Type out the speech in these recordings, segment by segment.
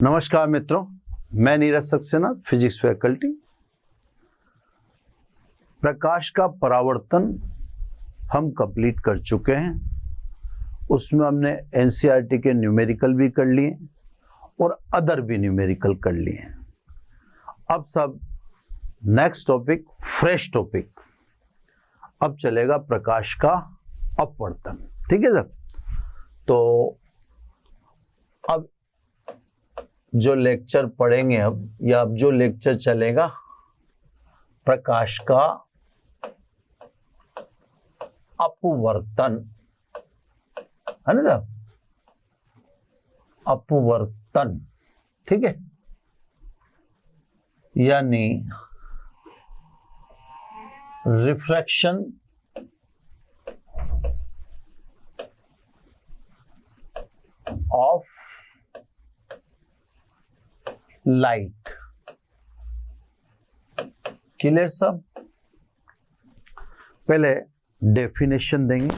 नमस्कार मित्रों, मैं नीरज सक्सेना, फिजिक्स फैकल्टी। प्रकाश का परावर्तन हम कंप्लीट कर चुके हैं। उसमें हमने एनसीईआरटी के न्यूमेरिकल भी कर लिए और अदर भी न्यूमेरिकल कर लिए। अब सब नेक्स्ट टॉपिक, फ्रेश टॉपिक, अब चलेगा प्रकाश का अपवर्तन। ठीक है सर। तो अब जो लेक्चर पढ़ेंगे अब जो लेक्चर चलेगा, प्रकाश का अपवर्तन, है ना साहब? अपवर्तन, ठीक है, यानी रिफ्रैक्शन ऑफ लाइट। क्लियर साहब? पहले डेफिनेशन देंगे,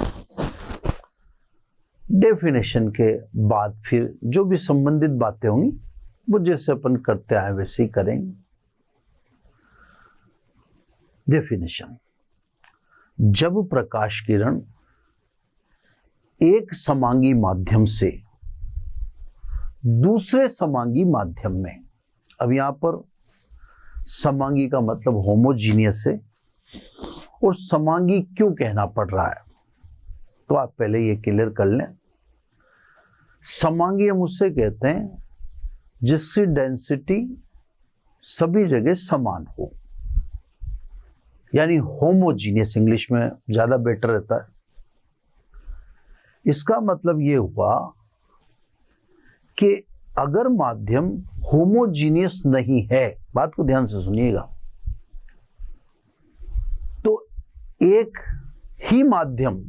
डेफिनेशन के बाद फिर जो भी संबंधित बातें होंगी वो जैसे अपन करते आए वैसे ही करेंगे। डेफिनेशन: जब प्रकाश किरण एक समांगी माध्यम से दूसरे समांगी माध्यम में, अब यहां पर समांगी का मतलब होमोजीनियस है, और समांगी क्यों कहना पड़ रहा है तो आप पहले ये क्लियर कर लें। समांगी हम उससे कहते हैं जिसकी डेंसिटी सभी जगह समान हो, यानी होमोजीनियस, इंग्लिश में ज्यादा बेटर रहता है। इसका मतलब ये हुआ कि अगर माध्यम होमोजीनियस नहीं है, बात को ध्यान से सुनिएगा, तो एक ही माध्यम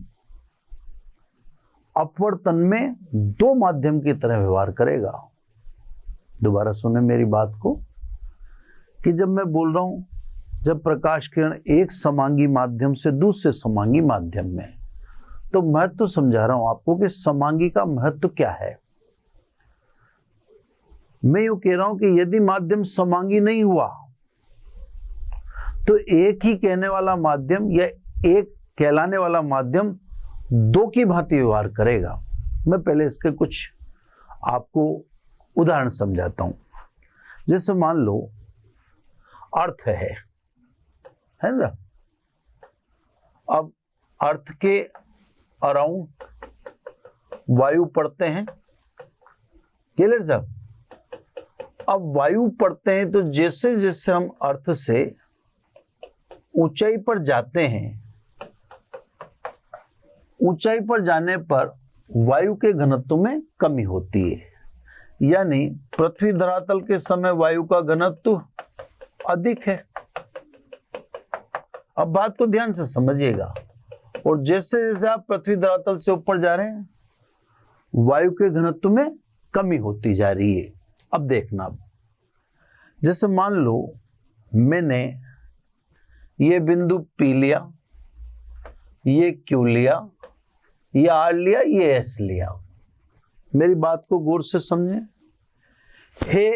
अपवर्तन में दो माध्यम की तरह व्यवहार करेगा। दोबारा सुने मेरी बात को, कि जब मैं बोल रहा हूं जब प्रकाश किरण एक समांगी माध्यम से दूसरे समांगी माध्यम में, तो महत्व समझा रहा हूं आपको कि समांगी का महत्व क्या है। मैं यूं कह रहा हूं कि यदि माध्यम समांगी नहीं हुआ तो एक ही कहने वाला माध्यम या एक कहलाने वाला माध्यम दो की भांति व्यवहार करेगा। मैं पहले इसके कुछ आपको उदाहरण समझाता हूं। जैसे मान लो अर्थ है ना, अब अर्थ के अराउंड वायु पड़ते हैं। क्लियर साहब? अब वायु पड़ते हैं तो जैसे जैसे हम अर्थ से ऊंचाई पर जाते हैं, ऊंचाई पर जाने पर वायु के घनत्व में कमी होती है, यानी पृथ्वी धरातल के समय वायु का घनत्व अधिक है। अब बात को ध्यान से समझिएगा, और जैसे जैसे आप पृथ्वी धरातल से ऊपर जा रहे हैं वायु के घनत्व में कमी होती जा रही है। अब देखना, जैसे मान लो मैंने ये बिंदु P लिया, ये Q लिया, ये R लिया, ये S लिया। मेरी बात को गौर से समझें। हे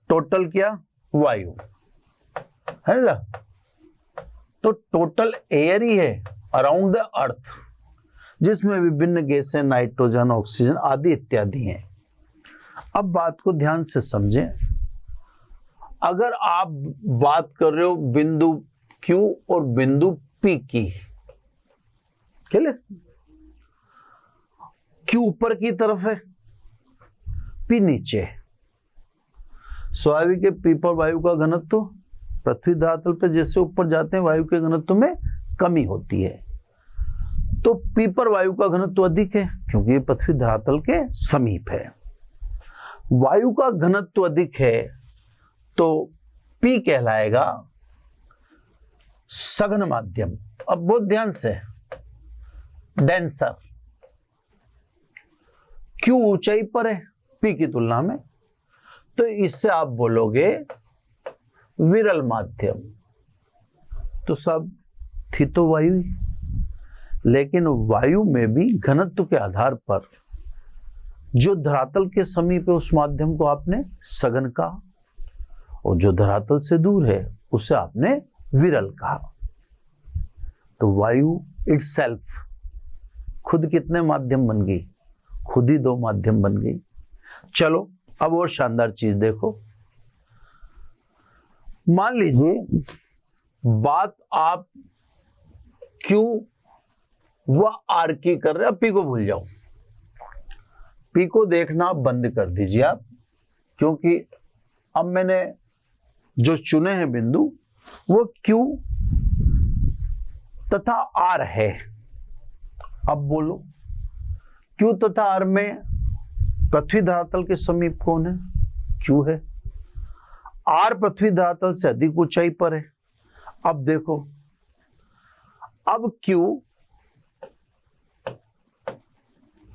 टोटल क्या? वायु, है ना? तो टोटल एयर ही है अराउंड द अर्थ, जिसमें विभिन्न गैसें, नाइट्रोजन, ऑक्सीजन आदि इत्यादि हैं। अब बात को ध्यान से समझें। अगर आप बात कर रहे हो बिंदु Q और बिंदु P की, क्लियर? Q ऊपर की तरफ है, P नीचे। स्वाभाविक है P पर वायु का घनत्व पृथ्वी धरातल पर जैसे ऊपर जाते हैं वायु के घनत्व में कमी होती है, तो P पर वायु का घनत्व अधिक है क्योंकि ये पृथ्वी धरातल के समीप है। वायु का घनत्व अधिक है तो P कहलाएगा सघन माध्यम। अब बहुत ध्यान से, डेंसर। Q ऊंचाई पर है P की तुलना में, तो इससे आप बोलोगे विरल माध्यम। तो सब थी तो वायु, लेकिन वायु में भी घनत्व के आधार पर जो धरातल के समीप है उस माध्यम को आपने सघन कहा, और जो धरातल से दूर है उसे आपने विरल कहा। तो वायु इटसेल्फ खुद कितने माध्यम बन गई? खुद ही 2 माध्यम बन गई। चलो अब और शानदार चीज देखो। मान लीजिए बात आप क्यू व आर की कर रहे हैं, अब पी को भूल जाओ, पी को देखना बंद कर दीजिए आप, क्योंकि अब मैंने जो चुने हैं बिंदु वो क्यू तथा आर है। अब बोलो क्यू तथा आर में पृथ्वी धरातल के समीप कौन है? क्यू है। आर पृथ्वी धरातल से अधिक ऊंचाई पर है। अब देखो, अब क्यू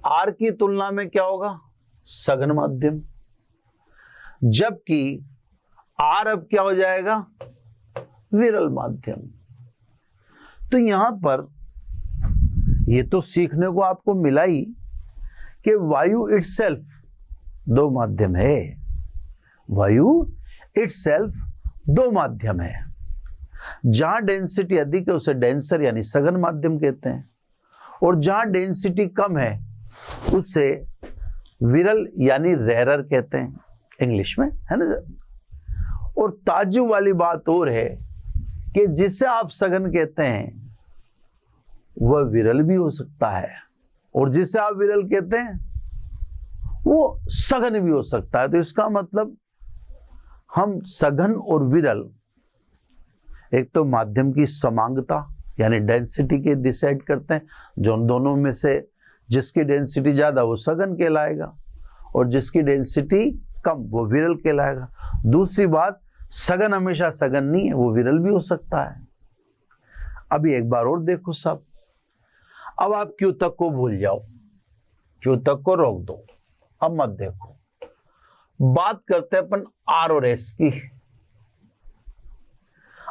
आर की तुलना में क्या होगा? सघन माध्यम, जबकि आर अब क्या हो जाएगा? विरल माध्यम। तो यहां पर ये तो सीखने को आपको मिला ही कि वायु इटसेल्फ 2 माध्यम है। वायु इटसेल्फ 2 माध्यम है। जहां डेंसिटी अधिक है उसे डेंसर यानी सघन माध्यम कहते हैं, और जहां डेंसिटी कम है उसे विरल यानी रेरर कहते हैं इंग्लिश में, है ना। और ताज्जुब वाली बात और है कि जिसे आप सघन कहते हैं वह विरल भी हो सकता है, और जिसे आप विरल कहते हैं वो सघन भी हो सकता है। तो इसका मतलब हम सघन और विरल एक तो माध्यम की समांगता यानी डेंसिटी के डिसाइड करते हैं, जो दोनों में से जिसकी डेंसिटी ज्यादा वो सघन कहलाएगा, और जिसकी डेंसिटी कम वो विरल कहलाएगा। दूसरी बात, सघन हमेशा सघन नहीं है, वो विरल भी हो सकता है। अभी एक बार और देखो सब। अब आप क्यू तक को भूल जाओ, क्यू तक को रोक दो, अब मत देखो। बात करते हैं अपन आर और एस की।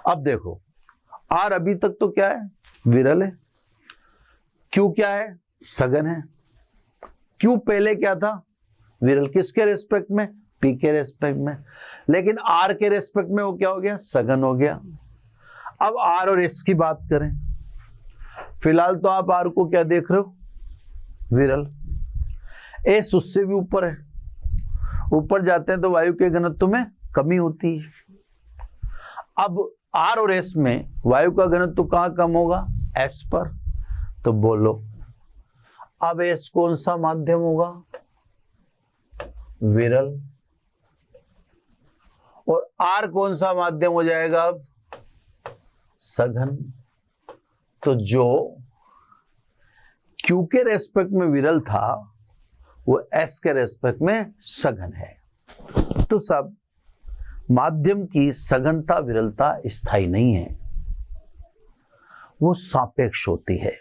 अब देखो, आर अभी तक तो क्या है? विरल है। क्यू क्या है? सघन है। क्यू पहले क्या था? विरल। किसके रेस्पेक्ट में? पी के रेस्पेक्ट में। लेकिन आर के रेस्पेक्ट में वो क्या हो गया? सघन हो गया। अब आर और एस की बात करें, फिलहाल तो आप आर को क्या देख रहे हो? विरल। एस उससे भी ऊपर है, ऊपर जाते हैं तो वायु के घनत्व में कमी होती है। अब आर और एस में वायु का घनत्व कहां कम होगा? एस पर। तो बोलो अब एस कौन सा माध्यम होगा? विरल। और आर कौन सा माध्यम हो जाएगा? अब सघन। तो जो क्यू के रेस्पेक्ट में विरल था वो एस के रेस्पेक्ट में सघन है। तो सब माध्यम की सघनता विरलता स्थायी नहीं है, वो सापेक्ष होती है।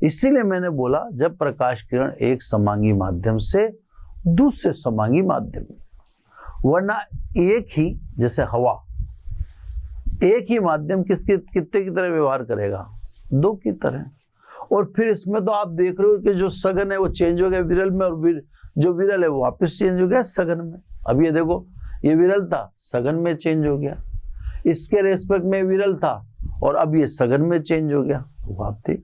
इसीलिए मैंने बोला जब प्रकाश किरण एक समांगी माध्यम से दूसरे समांगी माध्यम, वरना एक ही, जैसे हवा, एक ही माध्यम कितने की तरह व्यवहार करेगा? 2 की तरह। और फिर इसमें तो आप देख रहे हो कि जो सघन है वो चेंज हो गया विरल में, और जो विरल है वो वापस चेंज हो गया सघन में। अब ये देखो, ये विरल था, सघन में चेंज हो गया। इसके रेस्पेक्ट में विरल था और अब ये सघन में चेंज हो गया। वो आप देख,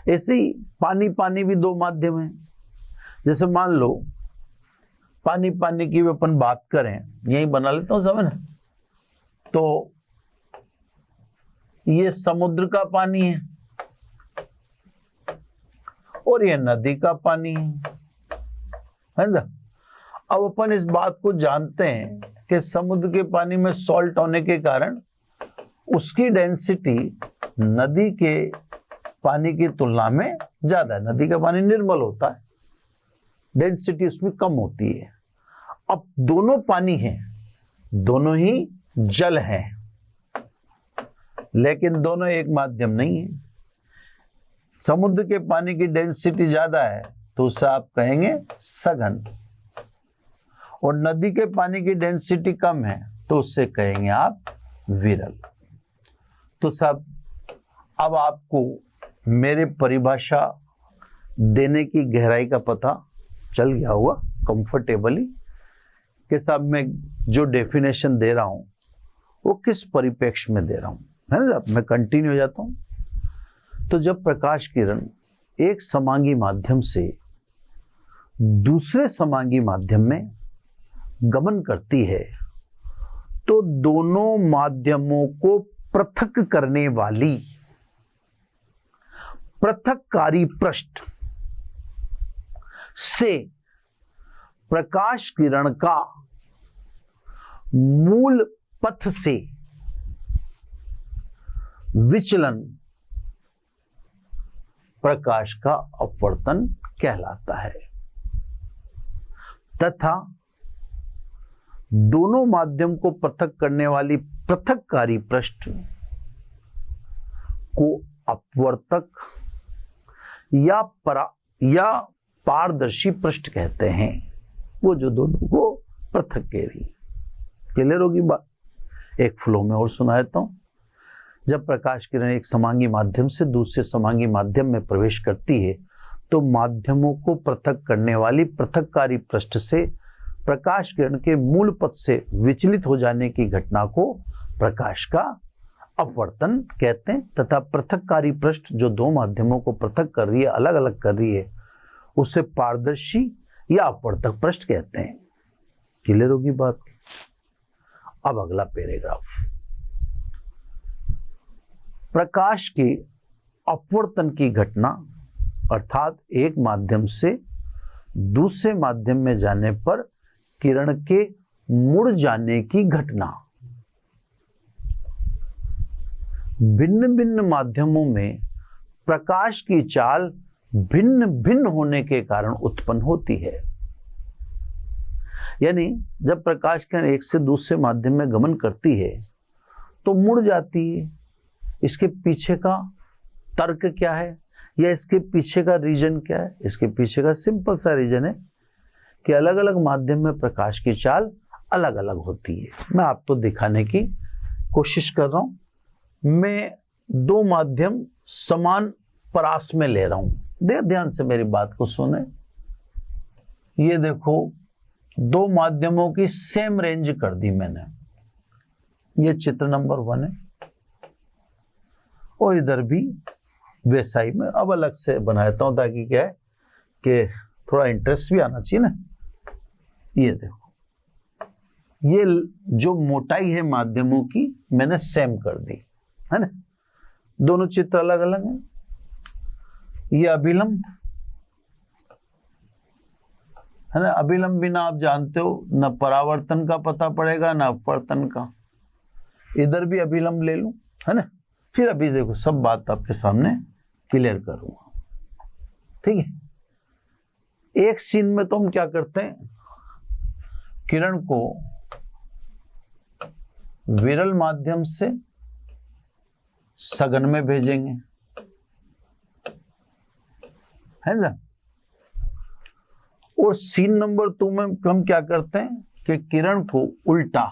ऐसे ही पानी पानी भी 2 माध्यम है। जैसे मान लो पानी पानी की अपन बात करें, यही बना लेता हूं समझ। तो ये समुद्र का पानी है और ये नदी का पानी है ना। अब अपन इस बात को जानते हैं कि समुद्र के पानी में सॉल्ट होने के कारण उसकी डेंसिटी नदी के पानी की तुलना में ज्यादा है। नदी का पानी निर्मल होता है, डेंसिटी उसमें कम होती है। अब दोनों पानी हैं, दोनों ही जल हैं, लेकिन दोनों एक माध्यम नहीं है। समुद्र के पानी की डेंसिटी ज्यादा है तो उसे आप कहेंगे सघन, और नदी के पानी की डेंसिटी कम है तो उससे कहेंगे आप विरल। तो सब अब आपको मेरे परिभाषा देने की गहराई का पता चल गया होगा कंफर्टेबली कि साहब मैं जो डेफिनेशन दे रहा हूं वो किस परिप्रेक्ष्य में दे रहा हूं, है ना। मैं कंटिन्यू हो जाता हूं। तो जब प्रकाश किरण एक समांगी माध्यम से दूसरे समांगी माध्यम में गमन करती है तो दोनों माध्यमों को पृथक करने वाली पृथककारी पृष्ठ से प्रकाश किरण का मूल पथ से विचलन प्रकाश का अपवर्तन कहलाता है तथा दोनों माध्यम को पृथक करने वाली पृथककारी पृष्ठ को अपवर्तक या पारदर्शी पृष्ठ कहते हैं। वो जो दोनों को पृथक कह रही। क्लियर होगी बात? एक फ्लो में और सुना देता हूं। जब प्रकाश किरण एक समांगी माध्यम से दूसरे समांगी माध्यम में प्रवेश करती है तो माध्यमों को पृथक करने वाली पृथककारी पृष्ठ से प्रकाश किरण के मूल पथ से विचलित हो जाने की घटना को प्रकाश का अपवर्तन कहते हैं तथा पृथककारी पृष्ठ जो दो माध्यमों को पृथक कर रही है, अलग अलग कर रही है, उसे पारदर्शी या अपवर्तक पृष्ठ कहते हैं। क्लियर होगी बात? अब अगला पैराग्राफ। प्रकाश के अपवर्तन की घटना अर्थात एक माध्यम से दूसरे माध्यम में जाने पर किरण के मुड़ जाने की घटना भिन्न भिन्न माध्यमों में प्रकाश की चाल भिन्न भिन्न होने के कारण उत्पन्न होती है। यानी जब प्रकाश किरण एक से दूसरे माध्यम में गमन करती है तो मुड़ जाती है। इसके पीछे का तर्क क्या है या इसके पीछे का रीजन क्या है? इसके पीछे का सिंपल सा रीजन है कि अलग अलग माध्यम में प्रकाश की चाल अलग अलग होती है। मैं आपको दिखाने की कोशिश कर रहा हूं। मैं दो माध्यम समान परास में ले रहा हूं। ध्यान से मेरी बात को सुने। ये देखो दो माध्यमों की सेम रेंज कर दी मैंने। ये चित्र नंबर 1 है और इधर भी वैसा ही मैं अब अलग से बनाता हूं ताकि क्या है कि थोड़ा इंटरेस्ट भी आना चाहिए ना। ये देखो, ये जो मोटाई है माध्यमों की मैंने सेम कर दी, है ना। दोनों चित्र अलग अलग हैं। ये अभिलंब है ना। अभिलंब बिना आप जानते हो न परावर्तन का पता पड़ेगा न अपवर्तन का। इधर भी अभिलंब ले लूं, है ना। फिर अभी देखो सब बात आपके सामने क्लियर करूंगा, ठीक है। एक सीन में तो हम क्या करते हैं, किरण को विरल माध्यम से सघन में भेजेंगे, है ना। और सीन नंबर 2 में हम क्या करते हैं कि किरण को उल्टा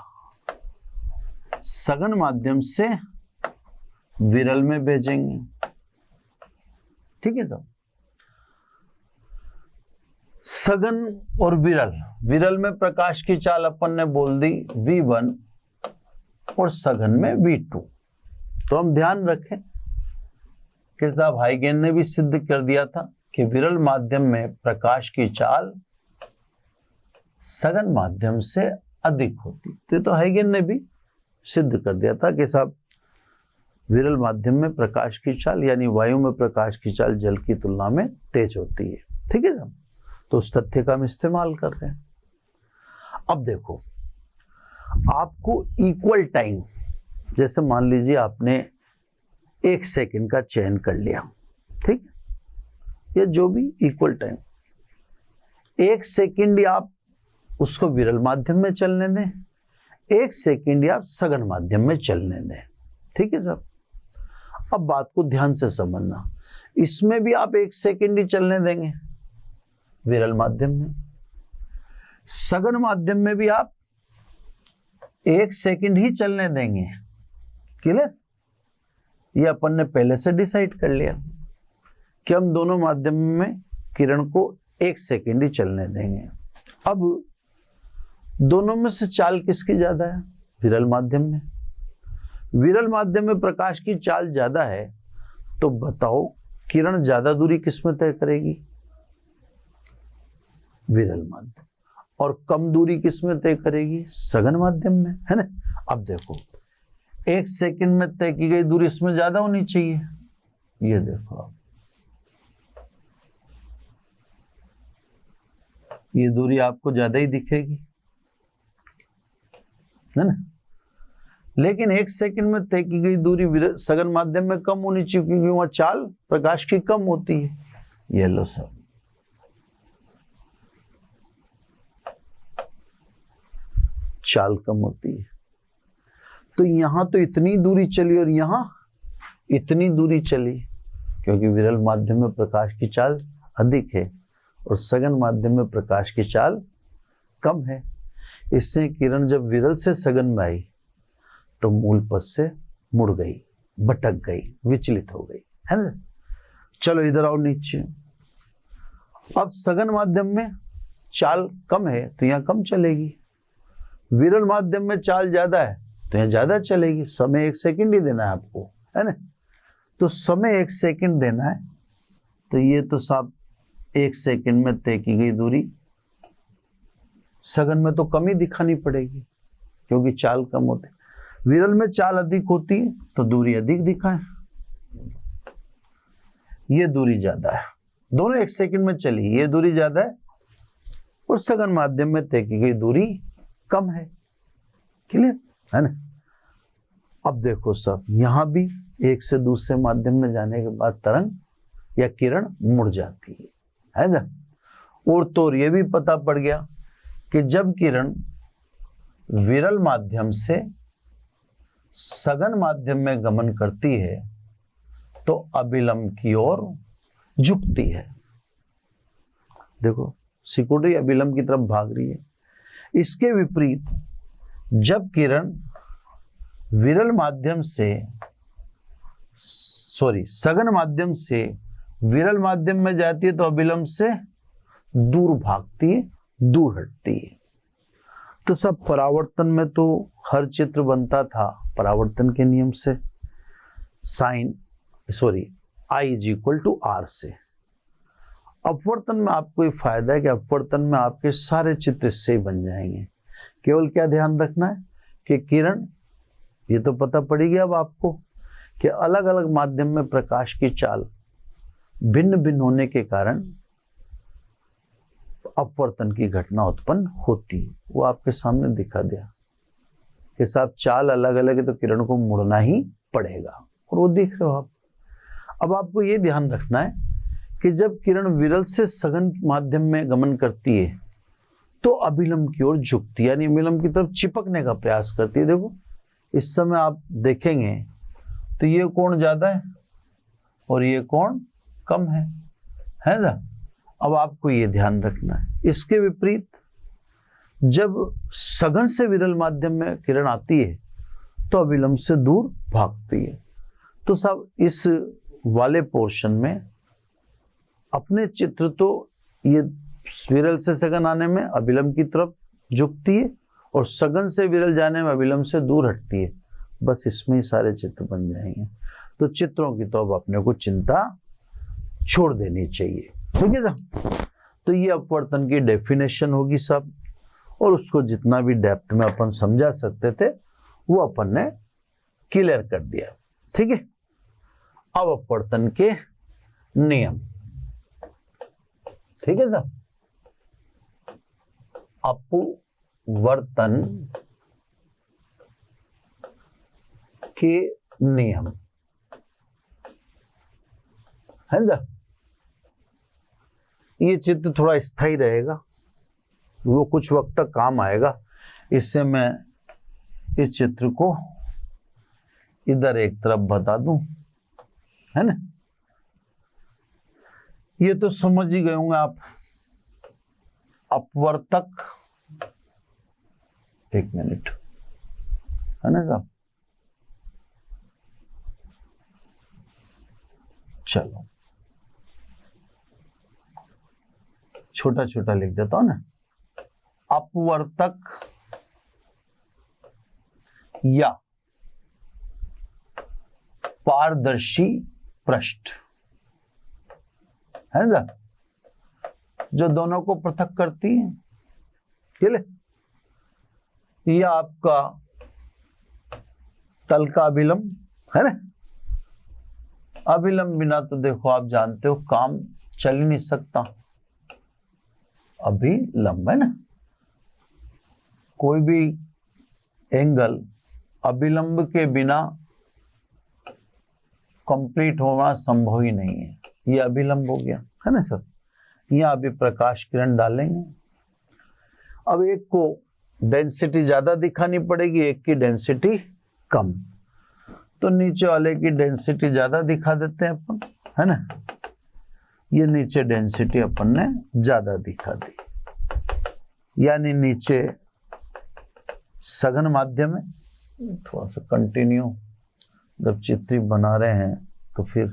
सघन माध्यम से विरल में भेजेंगे, ठीक है साहब। सघन और विरल, विरल में प्रकाश की चाल अपन ने बोल दी v1 और सघन में v2। तो हम ध्यान रखें कि साहब हाइगेन ने भी सिद्ध कर दिया था कि विरल माध्यम में प्रकाश की चाल सघन माध्यम से अधिक होती। तो हाइगेन ने भी सिद्ध कर दिया था कि साहब विरल माध्यम में प्रकाश की चाल यानी वायु में प्रकाश की चाल जल की तुलना में तेज होती है, ठीक है साहब। तो उस तथ्य का हम इस्तेमाल कर रहे हैं। अब देखो आपको इक्वल टाइम, जैसे मान लीजिए आपने 1 सेकंड का चयन कर लिया, ठीक, या जो भी इक्वल टाइम 1 सेकंड आप उसको विरल माध्यम में चलने दें, 1 सेकंड आप सघन माध्यम में चलने दें, ठीक है साहब। अब बात को ध्यान से समझना, इसमें भी आप 1 सेकंड ही चलने देंगे विरल माध्यम में, सघन माध्यम में भी आप 1 सेकंड ही चलने देंगे। क्लियर? ये अपन ने पहले से डिसाइड कर लिया कि हम दोनों माध्यम में किरण को 1 सेकेंड ही चलने देंगे। अब दोनों में से चाल किसकी ज्यादा है? विरल माध्यम में। विरल माध्यम में प्रकाश की चाल ज्यादा है, तो बताओ किरण ज्यादा दूरी किस में तय करेगी? विरल माध्यम। और कम दूरी किस में तय करेगी? सघन माध्यम में, है ना। अब देखो 1 सेकंड में तय की गई दूरी इसमें ज्यादा होनी चाहिए। ये देखो आप, ये दूरी आपको ज्यादा ही दिखेगी, है ना। लेकिन 1 सेकंड में तय की गई दूरी सघन माध्यम में कम होनी चाहिए, क्योंकि वहां चाल प्रकाश की कम होती है। ये लो सब, चाल कम होती है। तो यहां तो इतनी दूरी चली और यहां इतनी दूरी चली, क्योंकि विरल माध्यम में प्रकाश की चाल अधिक है और सघन माध्यम में प्रकाश की चाल कम है। इससे किरण जब विरल से सघन में आई तो मूल पथ से मुड़ गई, भटक गई, विचलित हो गई, है ना। चलो इधर आओ नीचे। अब सघन माध्यम में चाल कम है तो यहां कम चलेगी, विरल माध्यम में चाल ज्यादा है तो यहां ज्यादा चलेगी। समय 1 सेकंड ही देना है आपको, है ना। तो समय 1 सेकंड देना है, तो ये तो साहब 1 सेकंड में तय की गई दूरी सघन में तो कम ही दिखानी पड़ेगी, क्योंकि चाल कम होती। विरल में चाल अधिक होती है तो दूरी अधिक दिखाए, ये दूरी ज्यादा है। दोनों 1 सेकंड में चली, ये दूरी ज्यादा है और सघन माध्यम में तय की गई दूरी कम है। क्लियर है ना। अब देखो सब, यहां भी एक से दूसरे माध्यम में जाने के बाद तरंग या किरण मुड़ जाती है ना। और तो ये भी पता पड़ गया कि जब किरण विरल माध्यम से सघन माध्यम में गमन करती है तो अभिलंब की ओर झुकती है। देखो सिकुड़ी अभिलंब की तरफ भाग रही है। इसके विपरीत जब किरण विरल माध्यम से सघन माध्यम से विरल माध्यम में जाती है तो अभिलंब से दूर भागती है, दूर हटती है। तो सब परावर्तन में तो हर चित्र बनता था परावर्तन के नियम से, I = R से। अपवर्तन में आपको एक फायदा है कि अपवर्तन में आपके सारे चित्र इससे ही बन जाएंगे। केवल क्या ध्यान रखना है कि किरण, ये तो पता पड़ेगी अब आपको कि अलग अलग माध्यम में प्रकाश की चाल भिन्न भिन्न होने के कारण अपवर्तन की घटना उत्पन्न होती है। वो आपके सामने दिखा दिया कि साहब चाल अलग अलग है तो किरण को मुड़ना ही पड़ेगा, और वो देख रहे हो आप। अब आपको ये ध्यान रखना है कि जब किरण विरल से सघन माध्यम में गमन करती है तो अभिलंब की ओर झुकती है, यानी अभिलंब की तरफ चिपकने का प्रयास करती है। देखो इस समय आप देखेंगे तो ये कोण ज्यादा है और ये कोण कम है ना। अब आपको ये ध्यान रखना है। इसके विपरीत जब सघन से विरल माध्यम में किरण आती है तो अभिलंब से दूर भागती है। तो साहब इस वाले पोर्शन में अपने चित्र तो ये विरल से सघन आने में अभिलंब की तरफ झुकती है और सघन से विरल जाने में अभिलंब से दूर हटती है। बस इसमें ही सारे चित्र बन जाएंगे। तो चित्रों की तो अब अपने को चिंता छोड़ देनी चाहिए, ठीक है ना। तो ये अपवर्तन की डेफिनेशन होगी सब, और उसको जितना भी डेप्थ में अपन समझा सकते थे वो अपन ने क्लियर कर दिया, ठीक है। अब अपवर्तन के नियम, ठीक है साहब। अपवर्तन के नियम है ना। ये चित्र थोड़ा स्थायी रहेगा, वो कुछ वक्त तक काम आएगा। इससे मैं इस चित्र को इधर एक तरफ बता दूं, है ना। ये तो समझ ही गए होंगे आप। अपवर्तक, एक मिनट, है ना साहब। चलो छोटा छोटा लिख देता हूं ना, अपवर्तक या पारदर्शी पृष्ठ है ना, जो दोनों को पृथक करती है। ये आपका तल का अभिलंब है ना। अभिलंब बिना तो देखो आप जानते हो काम चल ही नहीं सकता। अभिलंब है ना, कोई भी एंगल अभिलंब के बिना कंप्लीट होना संभव ही नहीं है। ये अभिलंब हो गया है ना सर। यहाँ अभी प्रकाश किरण डालेंगे। अब एक को डेंसिटी ज्यादा दिखानी पड़ेगी, एक की डेंसिटी कम, तो नीचे वाले की डेंसिटी ज्यादा दिखा देते हैं अपन, है ना। ये नीचे डेंसिटी अपन ने ज्यादा दिखा दी, यानी नीचे सघन माध्यम है। थोड़ा सा कंटिन्यू जब चित्र बना रहे हैं तो फिर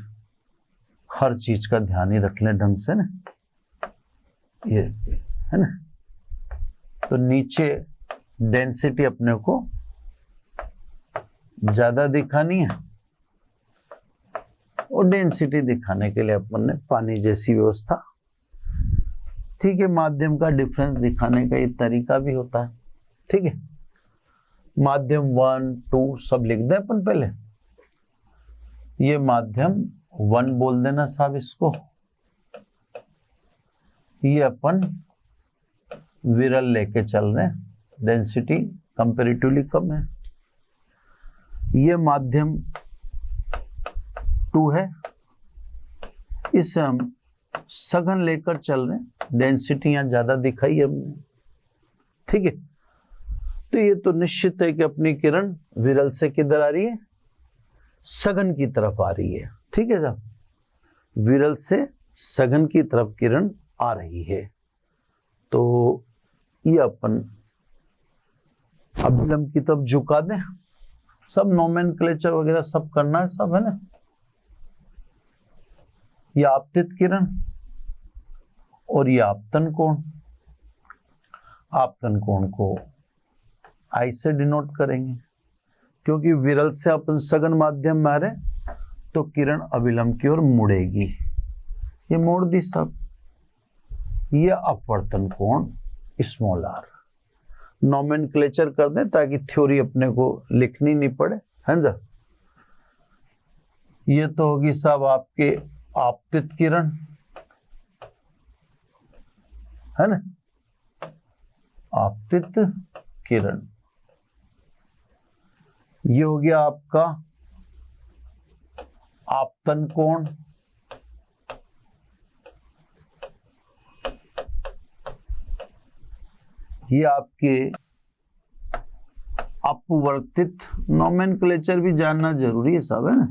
हर चीज का ध्यान ही रख लें ढंग से ना, ये है ना। तो नीचे डेंसिटी अपने को ज्यादा दिखानी है, और डेंसिटी दिखाने के लिए अपन ने पानी जैसी व्यवस्था, ठीक है। माध्यम का डिफरेंस दिखाने का ये तरीका भी होता है, ठीक है। माध्यम 1 2 सब लिख दें अपन पहले। ये माध्यम 1 बोल देना साहब इसको। ये अपन विरल लेके चल रहे हैं, डेंसिटी कंपैरेटिवली कम है। ये माध्यम 2 है, इसे हम सघन लेकर चल रहे हैं, डेंसिटी यहां ज्यादा दिखाई हमने, ठीक है। तो ये तो निश्चित है कि अपनी किरण विरल से किधर आ रही है, सघन की तरफ आ रही है, ठीक है साहब। विरल से सघन की तरफ किरण आ रही है। तो ये अपन अभिलंब की तरफ झुका दें। सब नोमेनक्लेचर वगैरह सब करना है सब, है ना। ये आपतित किरण और ये आपतन कोण। आपतन कोण को आई से डिनोट करेंगे, क्योंकि विरल से अपन सघन माध्यम में आ रहे तो किरण अभिलंब की ओर मुड़ेगी। ये मोड़ दी सब। ये अपवर्तन कोण स्मॉल आर। नोमेनक्लेचर कर दें ताकि थ्योरी अपने को लिखनी नहीं पड़े, है ना। ये तो होगी साहब आपके आपतित किरण, है ना। आपतित किरण। ये हो गया आपका आपतन कोण। ये आपके अपवर्तित, नोमेनक्लेचर भी जानना जरूरी है साहब, है ना।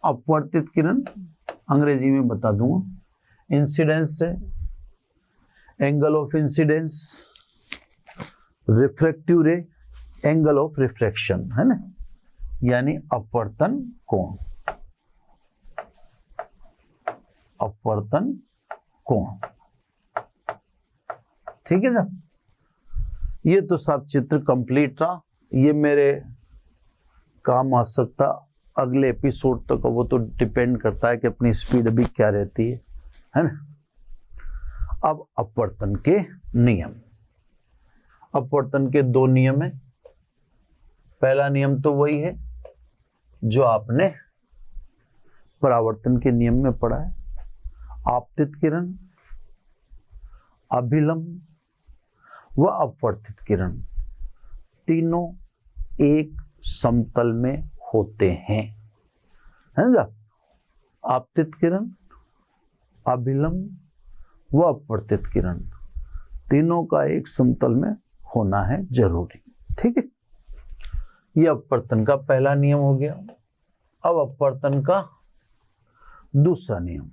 अपवर्तित किरण अंग्रेजी में बता दूंगा। इंसिडेंस है, एंगल ऑफ इंसिडेंस, रिफ्रैक्टिव रे, एंगल ऑफ रिफ्रैक्शन, है ना, यानी अपवर्तन कोण। अपवर्तन कोण, ठीक है साहब। ये तो सब चित्र कंप्लीट रहा। ये मेरे काम आ सकता अगले एपिसोड तक, वो तो डिपेंड करता है कि अपनी स्पीड अभी क्या रहती है ना। अब अपवर्तन के नियम। अपवर्तन के 2 नियम है। पहला नियम तो वही है जो आपने परावर्तन के नियम में पढ़ा है। आपतित किरण, अभिलंब व अपवर्तित किरण तीनों एक समतल में होते हैं, है ना। आपतित किरण, अभिलंब व अपवर्तित किरण तीनों का एक समतल में होना है जरूरी, ठीक है। यह अपवर्तन का पहला नियम हो गया। अब अपवर्तन का दूसरा नियम।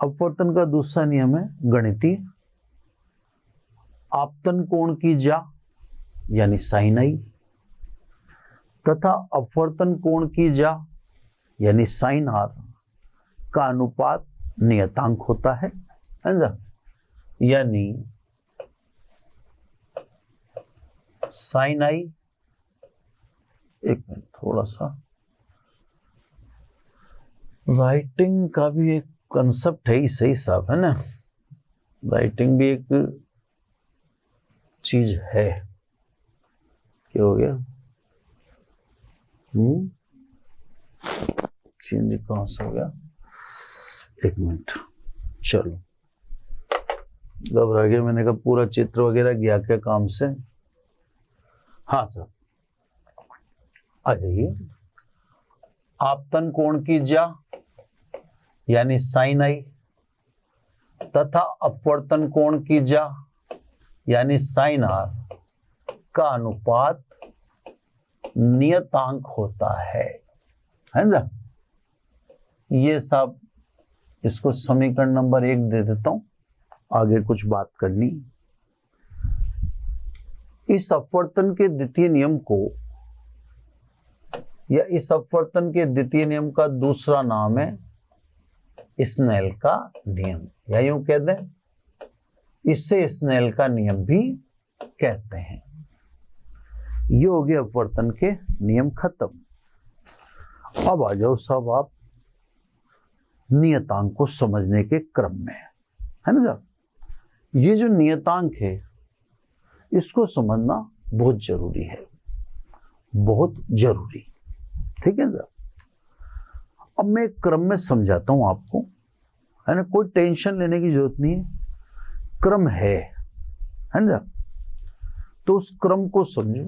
अपवर्तन का दूसरा नियम है गणितीय। आपतन कोण की ज्या यानी साइन आई तथा अपवर्तन कोण की ज्या यानी साइन आर का अनुपात नियतांक होता है ना। यानी साइन आई, एक मिनट थोड़ा सा राइटिंग का भी एक कंसेप्ट है ही सही साहब, है ना, राइटिंग भी एक चीज है। क्या हो गया? चेंज कहां से हो गया? एक मिनट, चलो घबरा गया, मैंने कहा पूरा चित्र वगैरह गया क्या काम से। हाँ सर, आ जाइए। आपतन कोण की ज्या यानी साइन आई तथा अपवर्तन कोण की ज्या यानी साइन आर का अनुपात नियतांक होता है ना। ये सब इसको समीकरण नंबर 1 दे देता हूं, आगे कुछ बात करनी। इस अपवर्तन के द्वितीय नियम को या इस अपवर्तन के द्वितीय नियम का दूसरा नाम है स्नेल का नियम, या यूं कह दें इससे स्नेल का नियम भी कहते हैं। ये हो गया अपवर्तन के नियम खत्म। अब आ जाओ सब आप नियतांक को समझने के क्रम में, है ना। ये जो नियतांक है इसको समझना बहुत जरूरी है, बहुत जरूरी, ठीक है ना। अब मैं एक क्रम में समझाता हूं आपको, है ना, कोई टेंशन लेने की जरूरत नहीं है, क्रम है ना। तो उस क्रम को समझो,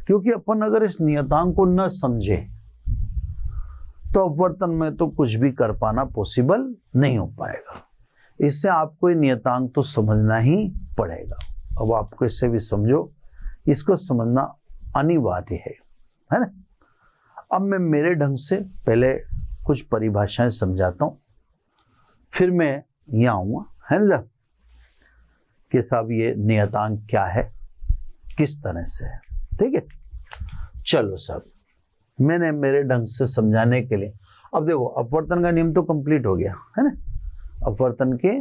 क्योंकि अपन अगर इस नियतांक को न समझे तो अपवर्तन में तो कुछ भी कर पाना पॉसिबल नहीं हो पाएगा। इससे आपको ये नियतांक तो समझना ही पड़ेगा। अब आपको इससे भी समझो, इसको समझना अनिवार्य है ना। अब मैं मेरे ढंग से पहले कुछ परिभाषाएं समझाता हूं, फिर मैं यहां आऊंगा, है ना, कि साहब ये नियतांक क्या है, किस तरह से है, ठीक है। चलो साहब, मैंने मेरे ढंग से समझाने के लिए, अब देखो अपवर्तन का नियम तो कंप्लीट हो गया, है ना। अपवर्तन के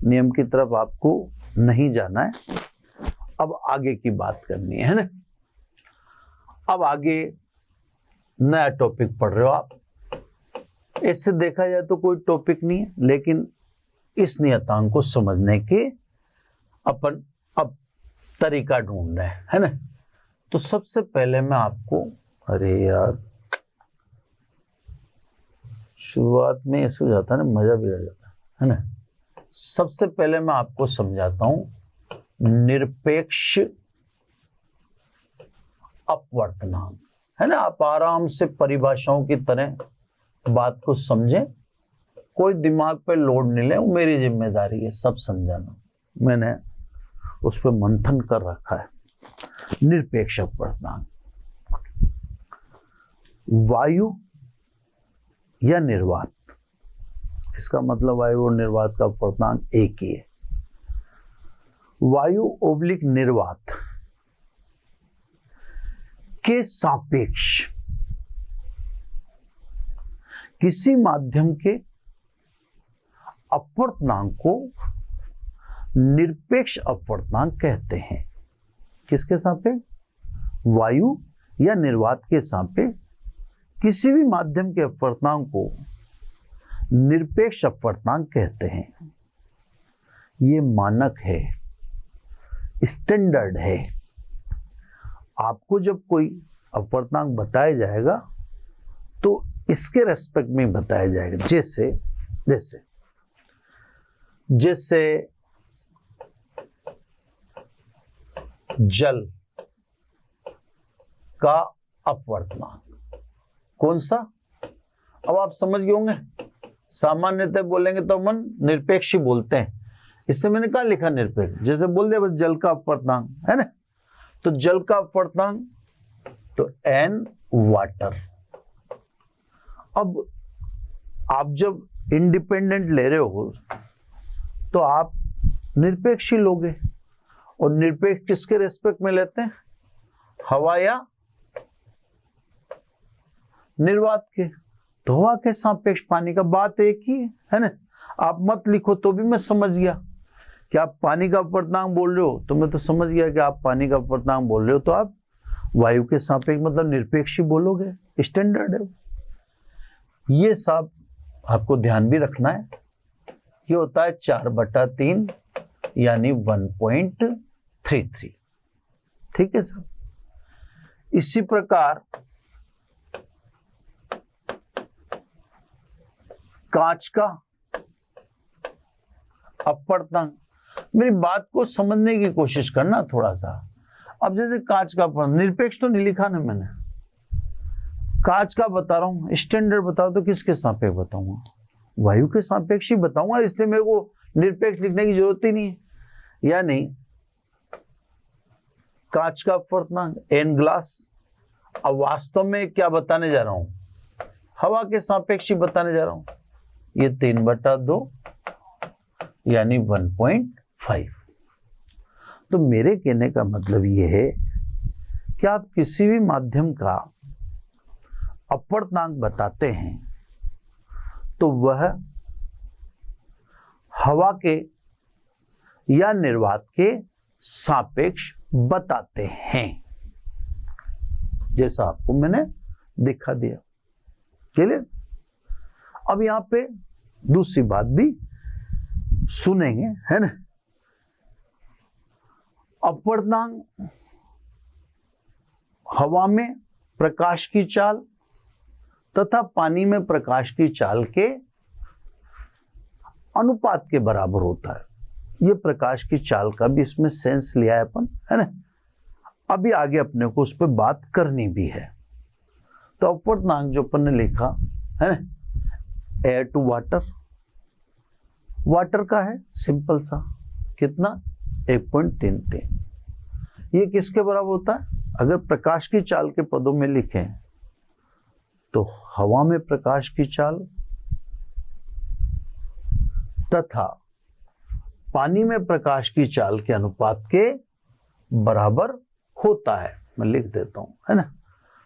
नियम की तरफ आपको नहीं जाना है, अब आगे की बात करनी है ना। अब आगे नया टॉपिक पढ़ रहे हो आप, इससे देखा जाए तो कोई टॉपिक नहीं है, लेकिन इस नियतांक को समझने के अपन अब तरीका ढूंढ रहे हैं, है ना। तो सबसे पहले मैं आपको, अरे यार शुरुआत में ऐसे हो जाता है ना, मजा भी आ जाता है ना। सबसे पहले मैं आपको समझाता हूं निरपेक्ष अपवर्तनांक, है ना। आप आराम से परिभाषाओं की तरह बात को समझें, कोई दिमाग पे लोड नहीं ले, वो मेरी जिम्मेदारी है सब समझाना, मैंने उस पर मंथन कर रखा है। निरपेक्ष अपवर्तनांक, वायु या निर्वात, इसका मतलब वायु और निर्वात का अपवर्तनांक एक ही है। वायु ओब्लिक निर्वात के सापेक्ष किसी माध्यम के अपवर्तनांक को निरपेक्ष अपवर्तनांक कहते हैं। किसके सापेक्ष? वायु या निर्वात के सापेक्ष किसी भी माध्यम के अपवर्तनांक को निरपेक्ष अपवर्तनांक कहते हैं। ये मानक है, स्टैंडर्ड है। आपको जब कोई अपवर्तनांक बताया जाएगा तो इसके रेस्पेक्ट में बताया जाएगा। जैसे जैसे जैसे जल का अपवर्तनांक कौन सा? अब आप समझ गए होंगे, सामान्यतः बोलेंगे तो हम निरपेक्ष ही बोलते हैं। इससे मैंने कहा लिखा निरपेक्ष, जैसे बोल दिया बस जल का अपवर्तनांक, है ना। तो जल का अपवर्तनांक तो N वाटर। अब आप जब इंडिपेंडेंट ले रहे हो तो आप निरपेक्ष ही लोगे, और निरपेक्ष किसके रेस्पेक्ट में लेते हैं? हवा या निर्वात के। तो हवा के सापेक्ष पानी का, बात एक ही है ना। आप मत लिखो तो भी मैं समझ गया, क्या आप पानी का अपवर्तनांक बोल रहे हो? तो मैं तो समझ गया कि आप पानी का अपवर्तनांक बोल रहे हो, तो आप वायु के सापेक्ष मतलब निरपेक्ष ही बोलोगे, स्टैंडर्ड है। ये सब आपको ध्यान भी रखना है। ये होता है 4/3 यानी 1.33। ठीक है सर। इसी प्रकार कांच का अपवर्तनांक, मेरी बात को समझने की कोशिश करना थोड़ा सा। अब जैसे कांच का अपवर्तनांक, निरपेक्ष तो नहीं लिखा ना मैंने, कांच का बता रहा हूं, स्टैंडर्ड बताओ तो किसके सापेक्ष बताऊंगा? वायु के सापेक्ष ही बताऊंगा, इसलिए मेरे को निरपेक्ष लिखने की जरूरत ही नहीं है। यानी कांच का अपवर्तनांक n ग्लास, अब वास्तव में क्या बताने जा रहा हूं? हवा के सापेक्ष ही बताने जा रहा हूं। ये 3/2 यानी 1.5। तो मेरे कहने का मतलब ये है कि आप किसी भी माध्यम का अपवर्तनांक बताते हैं तो वह हवा के या निर्वात के सापेक्ष बताते हैं, जैसा आपको मैंने दिखा दिया। क्लियर? अब यहां पे दूसरी बात भी सुनेंगे, है ना। अपवर्तनांक हवा में प्रकाश की चाल तथा पानी में प्रकाश की चाल के अनुपात के बराबर होता है। ये प्रकाश की चाल का भी इसमें सेंस लिया है अपन, है ना। अभी आगे अपने को उस पर बात करनी भी है। तो अपवर्तनांक जो अपन ने लिखा है ना, एयर टू वाटर, वाटर का है सिंपल सा, कितना? 1.33। ये किसके बराबर होता है? अगर प्रकाश की चाल के पदों में लिखें तो हवा में प्रकाश की चाल तथा पानी में प्रकाश की चाल के अनुपात के बराबर होता है। मैं लिख देता हूं, है ना।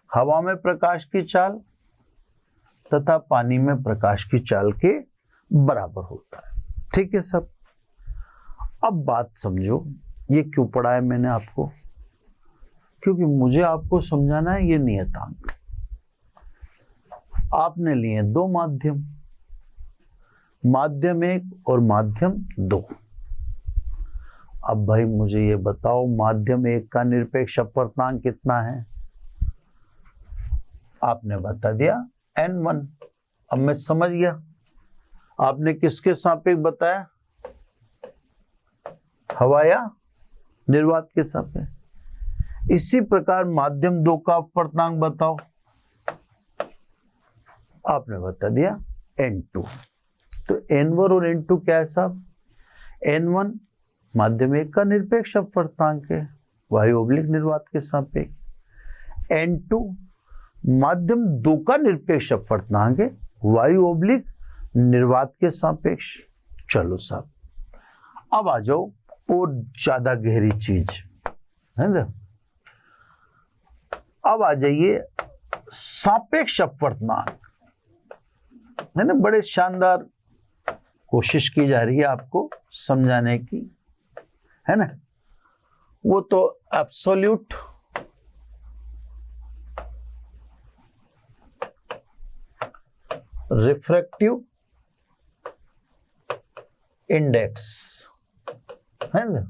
हवा में प्रकाश की चाल तथा पानी में प्रकाश की चाल के बराबर होता है। ठीक है सब। अब बात समझो, ये क्यों पढ़ा है मैंने आपको? क्योंकि मुझे आपको समझाना है ये नियतांक। आपने लिए 2 माध्यम, माध्यम 1 और माध्यम 2। अब भाई मुझे ये बताओ, माध्यम 1 का निरपेक्ष अपवर्तनांक कितना है? आपने बता दिया n1। अब मैं समझ गया, आपने किसके सापेक्ष बताया? हवा या निर्वात के सापेक्ष। इसी प्रकार माध्यम 2 का अपवर्तनांक बताओ। आपने बता दिया n2। तो n1 और n2 क्या है साहब? n1 माध्यम 1 का निरपेक्ष अपवर्तनांक है, वायु ऑब्लिक निर्वात के सापेक्ष। n2 माध्यम 2 का निरपेक्ष अपवर्तनांक है, वायु ऑब्लिक निर्वात के सापेक्ष। चलो साहब, अब आ जाओ और ज्यादा गहरी चीज, है ना। अब आ जाइए सापेक्ष अपवर्तनांक, है ना। बड़े शानदार कोशिश की जा रही है आपको समझाने की, है ना। वो तो एब्सोल्यूट रिफ्रैक्टिव इंडेक्स, है ना।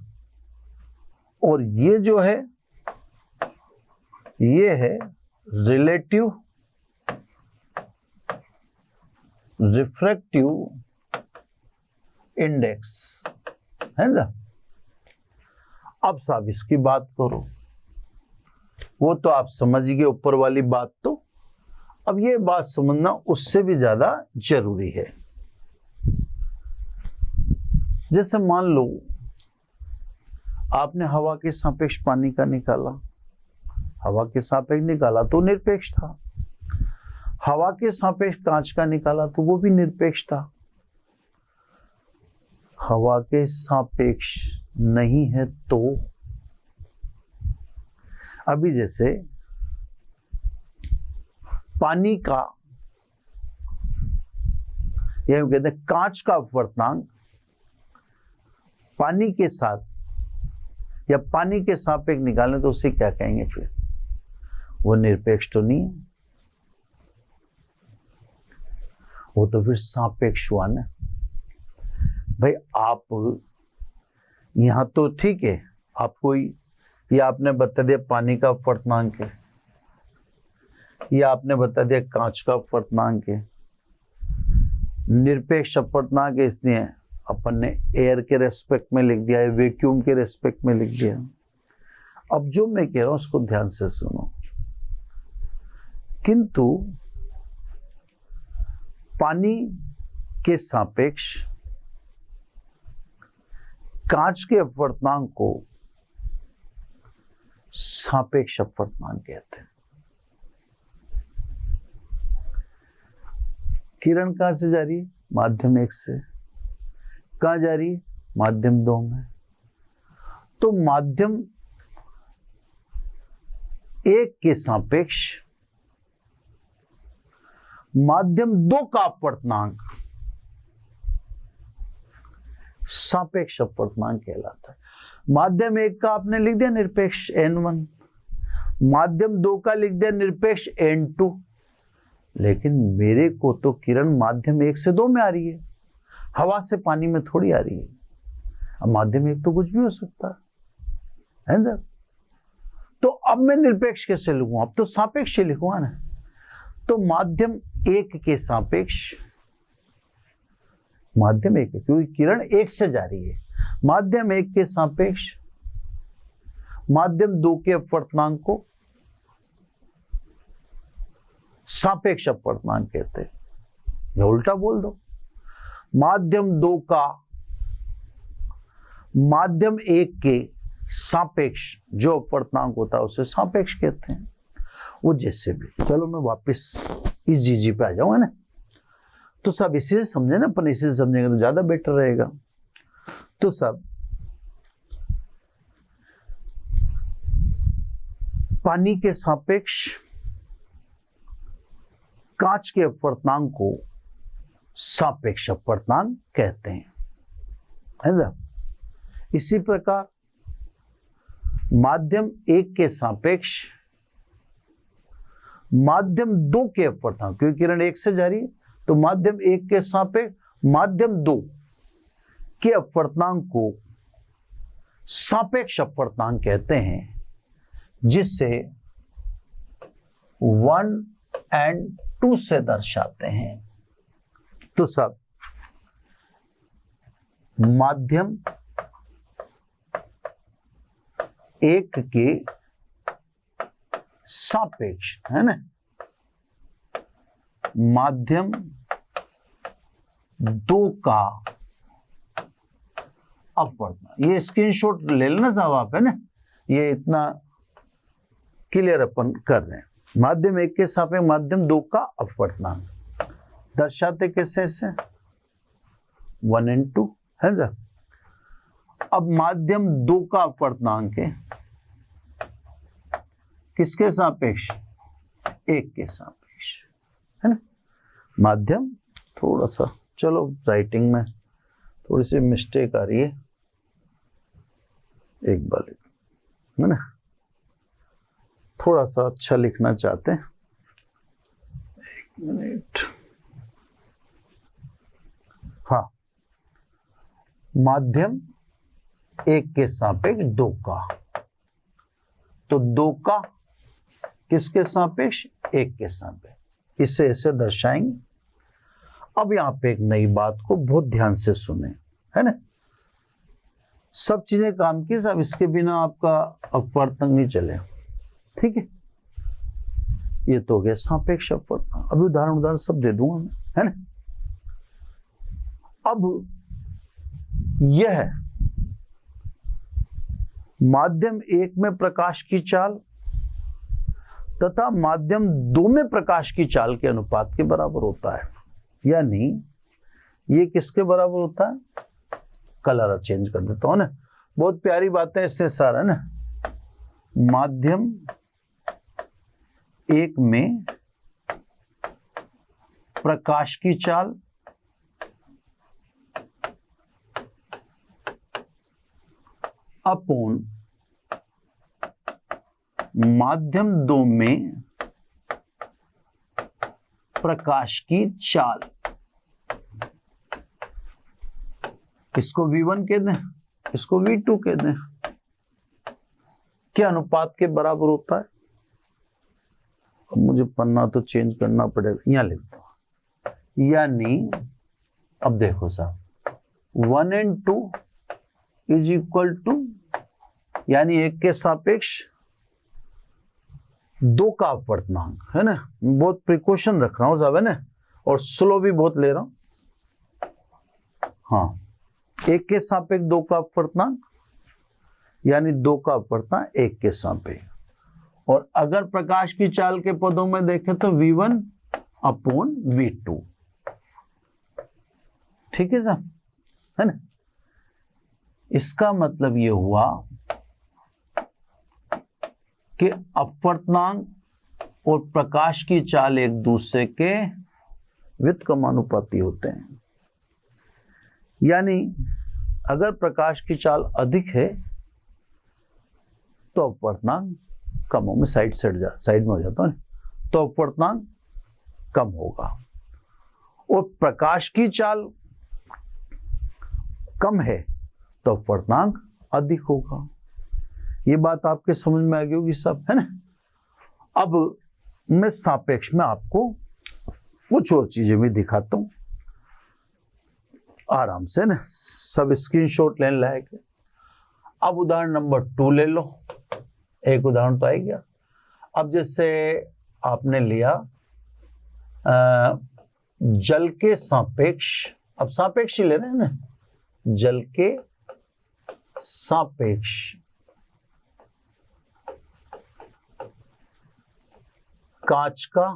और ये जो है ये है रिलेटिव रिफ्रैक्टिव इंडेक्स, है ना। अब साहब इसकी बात करो, वो तो आप समझ गए ऊपर वाली बात। तो अब ये बात समझना उससे भी ज्यादा जरूरी है। जैसे मान लो आपने हवा के सापेक्ष पानी का निकाला, हवा के सापेक्ष निकाला तो निरपेक्ष था। हवा के सापेक्ष कांच का निकाला तो वो भी निरपेक्ष था। हवा के सापेक्ष नहीं है तो अभी जैसे पानी का, यह कहते हैं कांच का अपवर्तनांक पानी के साथ या पानी के सापेक्ष निकालें तो उसे क्या कहेंगे? फिर वो निरपेक्ष तो नहीं है, वो तो फिर सापेक्ष हुआ ना भाई। आप यहां तो ठीक है, आपको ये आपने बता दिया पानी का अपवर्तनांक है, ये आपने बता दिया कांच का अपवर्तनांक है, निरपेक्ष अपवर्तनांक है, इसलिए अपन ने एयर के रेस्पेक्ट में लिख दिया है, वैक्यूम के रेस्पेक्ट में लिख दिया। अब जो मैं कह रहा हूं उसको ध्यान से सुनो। किंतु पानी के सापेक्ष कांच के अपवर्तनांक को सापेक्ष अपवर्तनांक कहते हैं। किरण कहां से जा रही है? माध्यम 1 से। कहां जा रही है? माध्यम 2 में। तो माध्यम 1 के सापेक्ष माध्यम 2 का अपवर्तनांक सापेक्ष अपवर्तनांक कहलाता है। माध्यम 1 का आपने लिख दिया निरपेक्ष N1, माध्यम 2 का लिख दिया निरपेक्ष N2। लेकिन मेरे को तो किरण माध्यम 1 से 2 में आ रही है, हवा से पानी में थोड़ी आ रही है। अब माध्यम 1 तो कुछ भी हो सकता है ना। तो अब मैं निरपेक्ष कैसे लिखूं? अब तो सापेक्ष लिखूंगा ना। तो माध्यम 1 के सापेक्ष, माध्यम 1 क्योंकि किरण 1 से जा रही है, माध्यम 1 के सापेक्ष माध्यम 2 के अपवर्तनांक को सापेक्ष अपवर्तनांक कहते हैं। या उल्टा बोल दो, माध्यम 2 का माध्यम 1 के सापेक्ष जो अपवर्तनांक होता है उसे सापेक्ष कहते हैं। वो जैसे भी, चलो मैं वापस इस जीजी पे आ जाऊंगा ना। तो सब इसी से समझे ना, अपन इसी से समझेंगे तो ज्यादा बेटर रहेगा। तो सब पानी के सापेक्ष कांच के अपवर्तनांक को सापेक्ष अपवर्तनांक कहते हैं, है ना। इसी प्रकार माध्यम 1 के सापेक्ष माध्यम 2 के अपवर्तनांक, क्योंकि किरण 1 से जा रही है तो माध्यम 1 के सापेक्ष माध्यम 2 के अपवर्तनांक को सापेक्ष अपवर्तनांक कहते हैं, जिससे 1 और 2 से दर्शाते हैं। तो सब माध्यम 1 के सापेक्ष, है ना, माध्यम 2 का अपवर्तनांक। ये स्क्रीनशॉट ले लेना साहब आप, है ना, ये इतना क्लियर अपन कर रहे हैं। माध्यम 1 के सापेक्ष माध्यम 2 का अपवर्तनांक दर्शाते कैसे से 1 और 2, है ना। अब माध्यम 2 का अपवर्तनांक है किसके सापेक्ष? 1 के सापेक्ष, है ना। माध्यम थोड़ा सा, चलो राइटिंग में थोड़ी सी मिस्टेक आ रही है, एक बार, है ना, थोड़ा सा अच्छा लिखना चाहते हैं। 1 मिनट, हाँ, माध्यम 1 के सापेक्ष 2 का, तो 2 का किसके सापेक्ष? 1 के सापेक्ष, इसे ऐसे दर्शाएंगे। अब यहां पे एक नई बात को बहुत ध्यान से सुने, है ना। सब चीजें काम की, सब इसके बिना आपका अपवर्तनांक नहीं चले, ठीक है। ये तो हो गया सापेक्ष अपवर्तनांक। अभी उदाहरण सब दे दूंगा मैं, है ना। अब यह माध्यम 1 में प्रकाश की चाल तथा माध्यम 2 में प्रकाश की चाल के अनुपात के बराबर होता है। यानी ये किसके बराबर होता है? कलर चेंज कर देता हूं ना, बहुत प्यारी बात है इससे सारा ना। माध्यम 1 में प्रकाश की चाल अपॉन माध्यम 2 में प्रकाश की चाल। इसको V1 कह दें, इसको V2 कह दें। क्या अनुपात के बराबर होता है? अब मुझे पन्ना तो चेंज करना पड़ेगा, यहां लिखता हूं। यानी अब देखो साहब, 1 and 2 इज इक्वल टू, यानी एक के सापेक्ष 2 का अपवर्तनांक, है ना। बहुत प्रिकॉशन रख रहा हूं साहब, है ना, और स्लो भी बहुत ले रहा हूं। हाँ, एक के सापेक्ष 2 का अपवर्तनांक, यानी 2 का अपवर्तनांक 1 के सापेक्ष। और अगर प्रकाश की चाल के पदों में देखें तो V1 अपॉन V2। ठीक है साहब, है ना। इसका मतलब ये हुआ कि अपवर्तनांक और प्रकाश की चाल एक दूसरे के व्युत्क्रमानुपाती होते हैं। यानी अगर प्रकाश की चाल अधिक है तो अपवर्तनांक कम हो, में साइड में हो जाता है, तो अपवर्तनांक कम होगा। और प्रकाश की चाल कम है तो अपवर्तनांक अधिक होगा। ये बात आपके समझ में आ गई होगी सब, है ना। अब मैं सापेक्ष में आपको कुछ और चीजें भी दिखाता हूं आराम से ना, सब स्क्रीनशॉट लेने लायक है। अब उदाहरण नंबर 2 ले लो, एक उदाहरण तो आ गया। अब जैसे आपने लिया जल के सापेक्ष, अब सापेक्ष ही ले रहे हैं ना, जल के सापेक्ष कांच का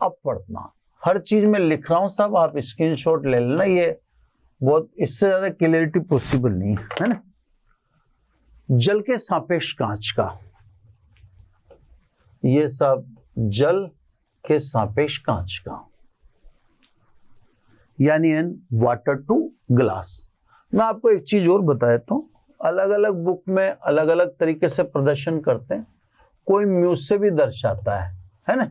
अपवर्तनांक। हर चीज में लिख रहा हूं साहब, आप स्क्रीनशॉट ले लेना, ये बहुत, इससे ज्यादा क्लियरिटी पॉसिबल नहीं है ना। जल के सापेक्ष कांच का, ये सब जल के सापेक्ष कांच का, यानी एन वाटर टू ग्लास। मैं आपको एक चीज और बता देता हूं, अलग अलग बुक में अलग अलग तरीके से प्रदर्शन करते हैं। कोई म्यू से भी दर्शाता है ना,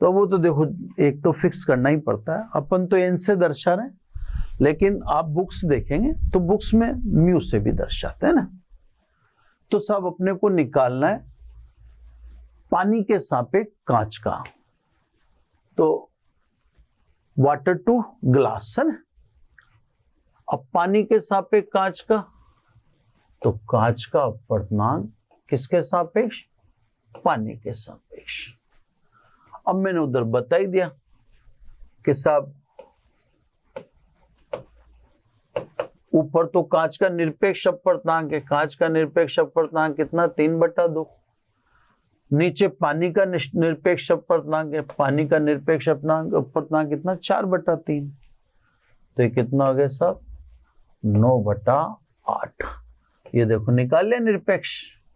तो वो तो देखो एक तो फिक्स करना ही पड़ता है। अपन तो एन से दर्शा रहे हैं, लेकिन आप बुक्स देखेंगे तो बुक्स में म्यू से भी दर्शाते हैं ना। तो सब अपने को निकालना है पानी के सापेक्ष कांच का, तो वाटर टू ग्लास है ना। अब पानी के सापेक्ष कांच का, तो कांच का अपवर्तनांक किसके सापेक्ष? पानी के सापेक्ष। अब मैंने उधर बता ही दिया कि साहब ऊपर तो कांच का निरपेक्ष अपवर्तनांक है, कांच का निरपेक्ष अपवर्तनांक कितना? 3/2। नीचे पानी का निरपेक्ष अपवर्तनांक है, पानी का निरपेक्ष अपवर्तनांक कितना? 4/3। तो ये कितना हो गया साहब? 9/8। ये देखो निकाल लिया निरपेक्ष,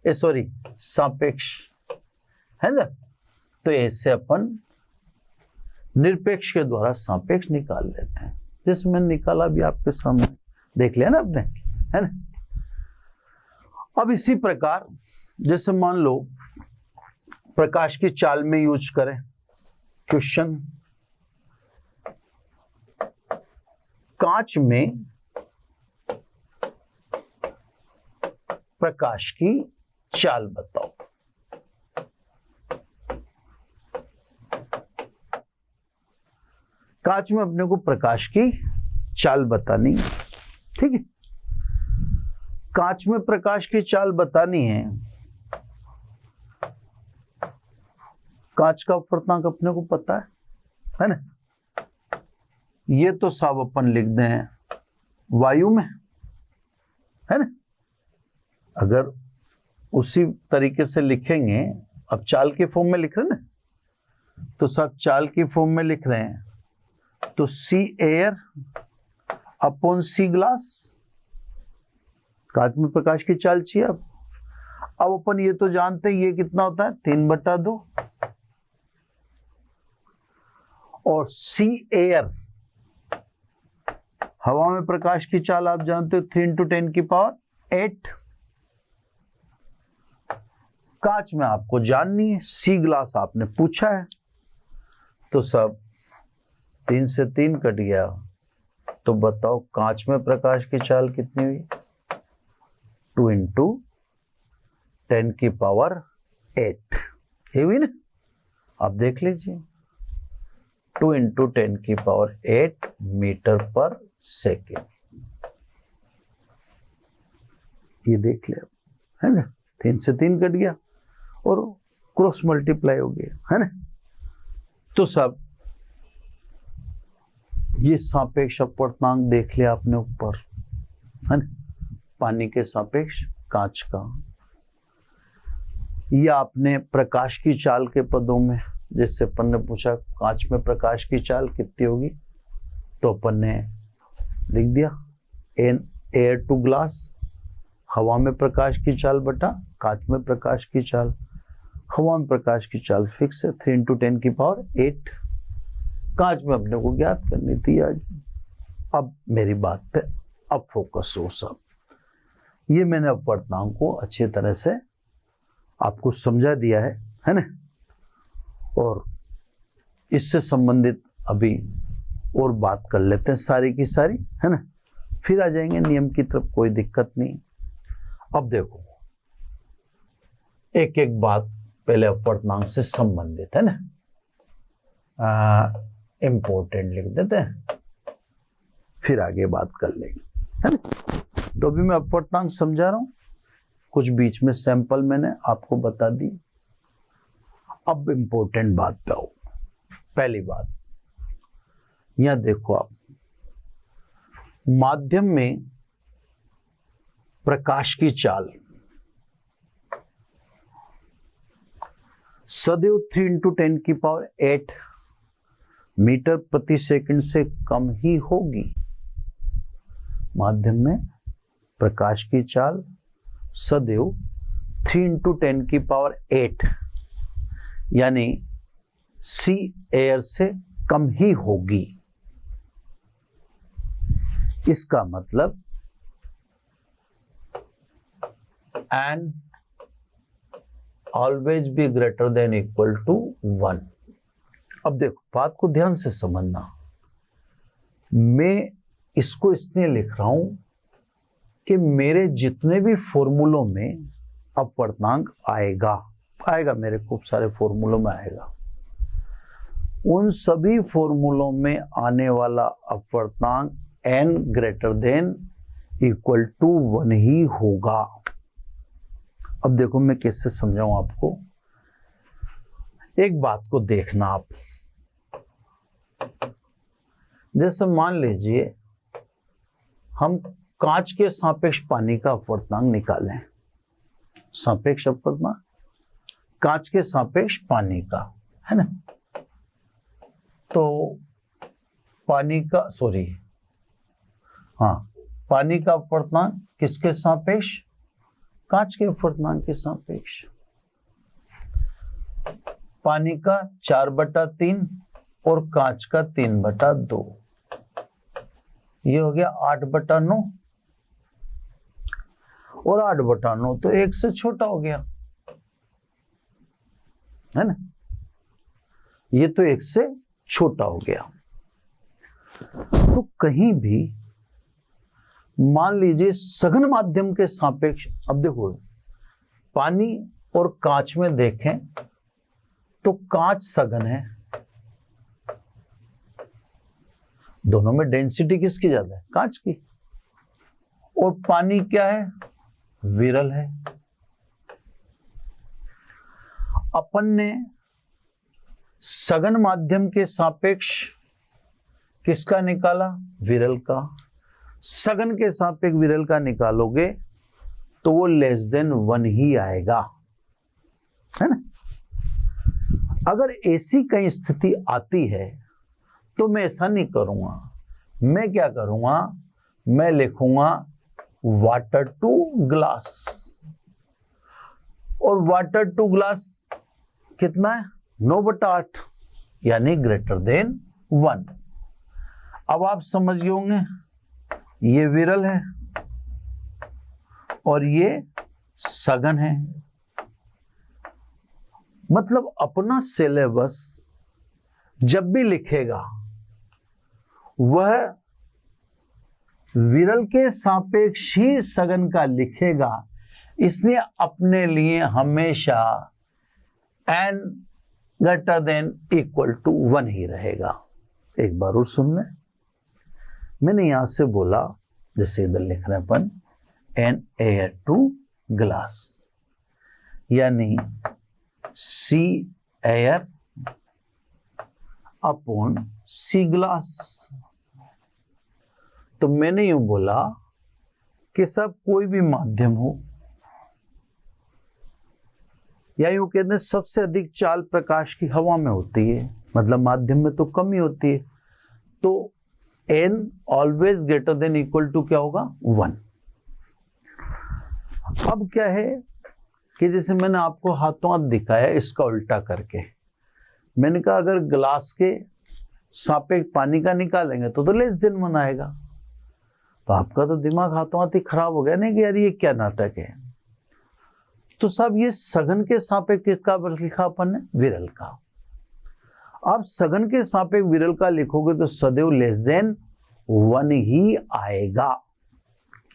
सॉरी सापेक्ष, है ना। तो ऐसे अपन निरपेक्ष के द्वारा सापेक्ष निकाल लेते हैं, जैसे मैंने निकाला भी आपके सामने देख लिया ना आपने, है ना। अब इसी प्रकार जैसे मान लो प्रकाश की चाल में यूज करें क्वेश्चन, कांच में प्रकाश की चाल बताओ। कांच में अपने को प्रकाश की चाल बतानी है, ठीक है। कांच में प्रकाश की चाल बतानी है, कांच का अपवर्तनांक अपने को पता है ना। ये तो सब अपन लिख दें वायु में, है ना। अगर उसी तरीके से लिखेंगे, अब चाल के फॉर्म में लिख रहे हैं ना, तो सब चाल की फॉर्म में लिख रहे हैं, तो सी एयर अपॉन सी ग्लास। कांच में प्रकाश की चाल चाहिए। अब अपन ये तो जानते हैं ये कितना होता है? 3/2। और सी एयर हवा में प्रकाश की चाल आप जानते हो 3 × 10⁸ कांच में आपको जाननी है, सी ग्लास आपने पूछा है, तो सब 3 से 3 कट गया, तो बताओ कांच में प्रकाश की चाल कितनी हुई? 2 × 10⁸ ये हुई ना। आप देख लीजिए 2 × 10⁸ मीटर पर सेकेंड, ये देख ले, है ना, 3 से 3 कट गया और क्रॉस मल्टीप्लाई हो गया, है ना। तो सब ये सापेक्ष अपवर्तनांक देख लिया आपने ऊपर, है ना, पानी के सापेक्ष कांच का। ये आपने प्रकाश की चाल के पदों में, जैसे अपन ने पूछा कांच में प्रकाश की चाल कितनी होगी, तो अपन ने लिख दिया एयर टू ग्लास, हवा में प्रकाश की चाल बटा कांच में प्रकाश की चाल। हवा में प्रकाश की चाल फिक्स है 3 × 10⁸, कांच में अपने को ज्ञात करनी थी आज। अब मेरी बात पे अब फोकस हो सब। ये मैंने अपवर्तनांक को अच्छी तरह से आपको समझा दिया है ना। और इससे संबंधित अभी और बात कर लेते हैं सारी की सारी, है ना, फिर आ जाएंगे नियम की तरफ, कोई दिक्कत नहीं। अब देखो एक एक बात पहले अपवर्तनांक से संबंधित, है ना, इंपॉर्टेंट लिख देते हैं, फिर आगे बात कर लेंगे, है ना। तो अभी मैं अपवर्तनांक समझा रहा हूं, कुछ बीच में सैंपल मैंने आपको बता दी। अब इंपॉर्टेंट बात पे आओ। पहली बात, यहां देखो आप, माध्यम में प्रकाश की चाल सदैव 3 × 10⁸ मीटर प्रति सेकंड से कम ही होगी। माध्यम में प्रकाश की चाल सदैव 3 × 10⁸ यानी सी एयर से कम ही होगी। इसका मतलब and always be greater than equal to 1। अब देखो बात को ध्यान से समझना, मैं इसको इसलिए लिख रहा हूं कि मेरे जितने भी फॉर्मूलों में अपवर्तनांक आएगा मेरे खूब सारे फॉर्मूलों में आएगा, उन सभी फॉर्मूलों में आने वाला अपवर्तनांक n greater than equal to 1 ही होगा। अब देखो मैं कैसे समझाऊं आपको, एक बात को देखना आप, जैसे मान लीजिए हम कांच के सापेक्ष पानी का अपवर्तनांक निकालें, सापेक्ष अपवर्तनांक कांच के सापेक्ष पानी का, है ना, तो पानी का पानी का अपवर्तनांक किसके सापेक्ष? कांच के अपवर्तनांक के सापेक्ष। पानी का 4/3 और कांच का 3/2, ये हो गया 8/9, और 8/9 तो 1 से छोटा हो गया, है ना, ये तो 1 से छोटा हो गया। तो कहीं भी मान लीजिए सघन माध्यम के सापेक्ष, अब देखो पानी और कांच में देखें तो कांच सघन है, दोनों में डेंसिटी किसकी ज्यादा है? कांच की। और पानी क्या है? विरल है। अपन ने सघन माध्यम के सापेक्ष किसका निकाला? विरल का। सघन के सापेक्ष विरल का निकालोगे तो वो लेस देन 1 ही आएगा, है ना। अगर ऐसी कहीं स्थिति आती है तो मैं ऐसा नहीं करूंगा, मैं क्या करूंगा, मैं लिखूंगा वाटर टू ग्लास, और वाटर टू ग्लास कितना है? 9/8 यानी ग्रेटर देन 1। अब आप समझ गए होंगे ये विरल है और ये सघन है। मतलब अपना सिलेबस जब भी लिखेगा वह विरल के सापेक्ष ही सघन का लिखेगा, इसलिए अपने लिए हमेशा n greater than equal to 1 ही रहेगा। एक बार और सुन लें, मैंने यहां से बोला, जैसे इधर लिख रहे हैं अपन एन एयर टू ग्लास, यानी सी एयर अपॉन सी ग्लास। तो मैंने यूं बोला कि सब कोई भी माध्यम हो, या यूं कहते हैं सबसे अधिक चाल प्रकाश की हवा में होती है, मतलब माध्यम में तो कम ही होती है, तो n always greater than equal to क्या होगा 1। अब क्या है कि जैसे मैंने आपको हाथों हाथ दिखाया इसका उल्टा करके, मैंने कहा अगर ग्लास के सापेक्ष पानी का निकालेंगे तो लेस देन 1 आएगा। तो आपका तो दिमाग हाथों हाथ ही खराब हो गया नहीं कि यार ये क्या नाटक है। तो साहब ये सघन के सापेक्ष किसका लिखा अपन ने, विरल का। आप सघन के सापेक्ष विरल का लिखोगे तो सदैव लेस देन 1 ही आएगा,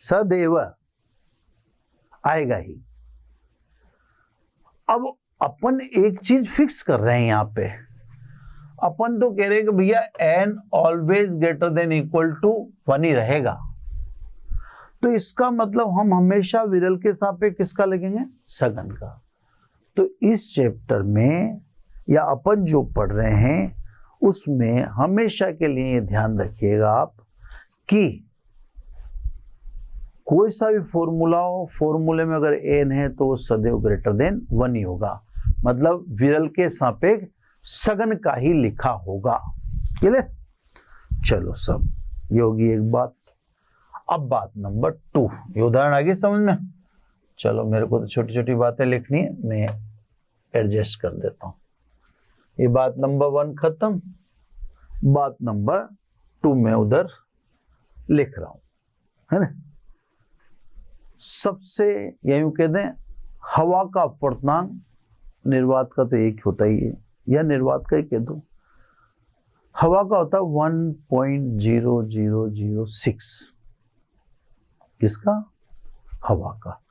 सदैव आएगा ही। अब अपन एक चीज फिक्स कर रहे हैं यहां पे, अपन तो कह रहे हैं कि भैया n always greater than equal to 1 ही रहेगा, तो इसका मतलब हम हमेशा विरल के सापेक्ष किसका लगेंगे, सघन का। तो इस चैप्टर में या अपन जो पढ़ रहे हैं उसमें हमेशा के लिए ये ध्यान रखिएगा आप कि कोई सा भी फॉर्मूला हो, फॉर्मूले में अगर n है तो वो सदैव ग्रेटर देन 1 ही होगा, मतलब विरल के सापेक्ष सघन का ही लिखा होगा। क्लियर? चलो सब ये होगी एक बात। अब बात नंबर 2, ये उदाहरण आगे समझ में। चलो मेरे को तो छोटी छोटी बातें लिखनी है, मैं एडजस्ट कर देता हूं। ये बात नंबर 1 खत्म, बात नंबर 2 में उधर लिख रहा हूं, है ना। सबसे यूं कह दें हवा का अपवर्तनांक, निर्वात का तो एक होता ही है, या निर्वात का ही कह दो, हवा का होता है 1.0006। किसका? हवा का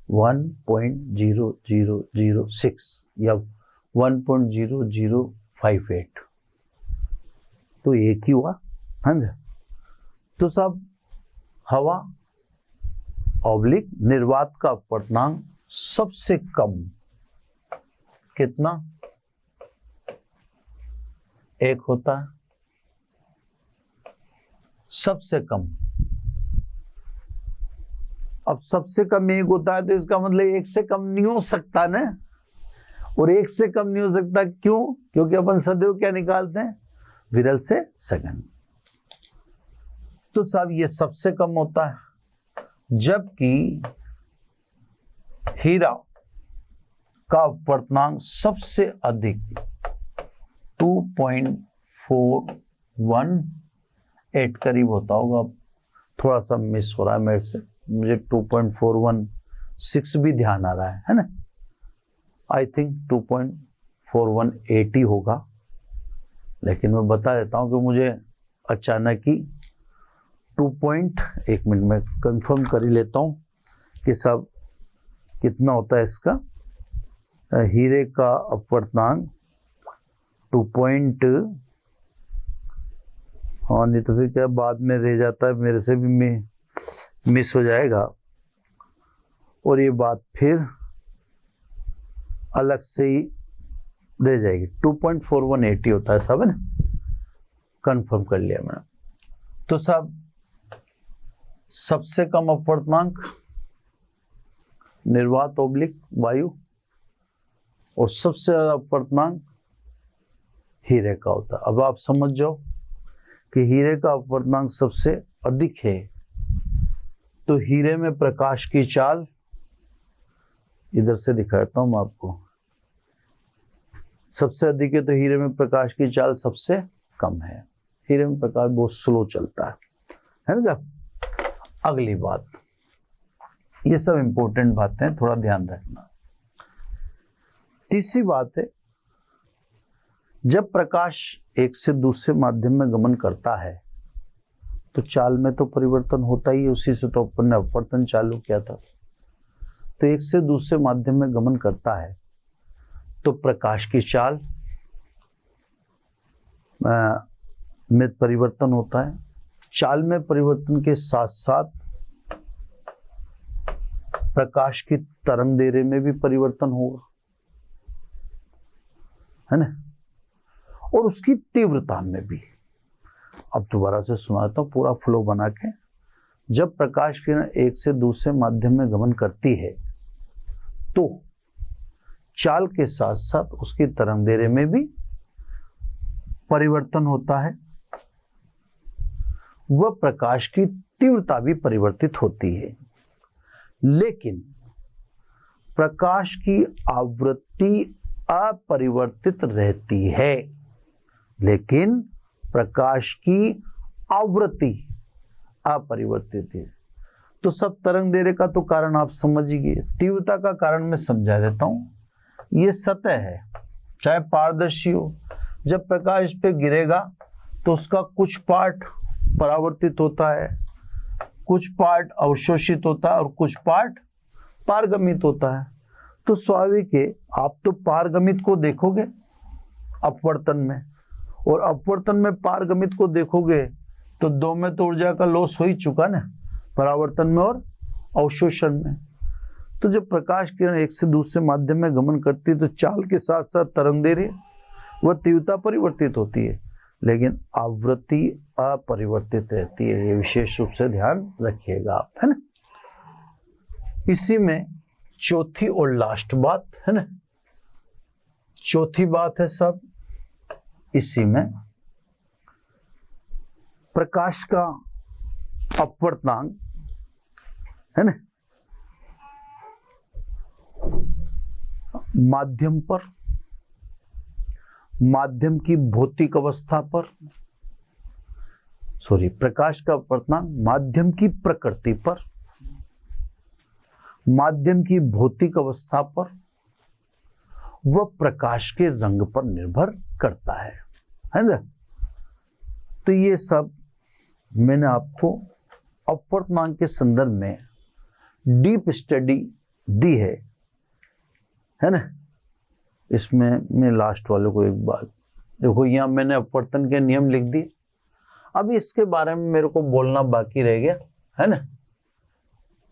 1.0006 या 1.0058, तो एक ही हुआ, है ना। तो सब हवा ऑब्लिक निर्वात का अपवर्तनांक सबसे कम कितना, 1 होता है, सबसे कम। अब सबसे कम 1 होता है तो इसका मतलब 1 से कम नहीं हो सकता ना, और 1 से कम नहीं हो सकता क्यों? क्योंकि अपन सदैव क्या निकालते हैं, विरल से सघन। तो साहब ये सबसे कम होता है, जबकि हीरा का अपवर्तनांक सबसे अधिक 2.418 करीब होता होगा। थोड़ा सा मिस हो रहा है मेरे से, मुझे 2.416 भी ध्यान आ रहा है ना। आई थिंक 2.4180 होगा, लेकिन मैं बता देता हूं कि मुझे अचानक ही 1 मिनट में कंफर्म कर ही लेता हूं कि सब कितना होता है इसका। हीरे का अपवर्तनांक 2. हाँ नहीं तो फिर क्या बाद में रह जाता है, मेरे से भी मिस हो जाएगा और ये बात फिर अलग से ही रह जाएगी। 2.4180 होता है सब, है ना, कंफर्म कर लिया मैंने। तो सब सबसे कम अपवर्तनांक निर्वात ऑब्लिक वायु, और सबसे ज्यादा अपवर्तनांक हीरे का होता है। अब आप समझ जाओ कि हीरे का अपवर्तनांक सबसे अधिक है, तो हीरे में प्रकाश की चाल, इधर से दिखाता हूं मैं आपको, सबसे अधिक है, तो हीरे में प्रकाश की चाल सबसे कम है। हीरे में प्रकाश बहुत स्लो चलता है ना। अगली बात, ये सब इंपॉर्टेंट बातें हैं, थोड़ा ध्यान रखना। तीसरी बात है, जब प्रकाश एक से दूसरे माध्यम में गमन करता है तो चाल में तो परिवर्तन होता ही है, उसी से तो अपन ने अपवर्तन चालू किया था। तो एक से दूसरे माध्यम में गमन करता है तो प्रकाश की चाल में परिवर्तन होता है। चाल में परिवर्तन के साथ साथ प्रकाश की तरंग दैर्ध्य में भी परिवर्तन होगा, है ना, और उसकी तीव्रता में भी। अब दोबारा से सुनाता हूं पूरा फ्लो बना के। जब प्रकाश किरण एक से दूसरे माध्यम में गमन करती है तो चाल के साथ साथ उसकी तरंग दैर्ध्य में भी परिवर्तन होता है, वह प्रकाश की तीव्रता भी परिवर्तित होती है। लेकिन प्रकाश की आवृत्ति अपरिवर्तित रहती है। लेकिन प्रकाश की आवृत्ति अपरिवर्तित है। तो सब तरंग दैर्ध्य का तो कारण आप समझ ही गए, तीव्रता का कारण मैं समझा देता हूं। ये सतह है, चाहे पारदर्शी हो, जब प्रकाश पे गिरेगा तो उसका कुछ पार्ट परावर्तित होता है, कुछ पार्ट अवशोषित होता है और कुछ पार्ट पारगमित होता है। तो स्वाभाविक है, आप तो पारगमित को देखोगे अपवर्तन में, और अपवर्तन में पारगमित को देखोगे तो दो में तो ऊर्जा का लॉस हो ही चुका ना, परावर्तन में और अवशोषण में। तो जब प्रकाश किरण एक से दूसरे माध्यम में गमन करती है तो चाल के साथ साथ तरंग दैर्ध्य वह तीव्रता परिवर्तित होती है, लेकिन आवृत्ति अपरिवर्तित रहती है। ये विशेष रूप से ध्यान रखिएगा आप, है ना। इसी में चौथी और लास्ट बात है ना, चौथी बात है सब इसी में, प्रकाश का अपवर्तनांक है ना, माध्यम पर, माध्यम की भौतिक अवस्था पर, प्रकाश का अपवर्तनांक माध्यम की प्रकृति पर, माध्यम की भौतिक अवस्था पर, वह प्रकाश के रंग पर निर्भर करता है ना। तो ये सब मैंने आपको अपवर्तनांक के संदर्भ में डीप स्टडी दी है ना। इसमें मैं लास्ट वाले को एक बात देखो, यहाँ मैंने अपवर्तन के नियम लिख दिए। अब इसके बारे में मेरे को बोलना बाकी रह गया, है ना।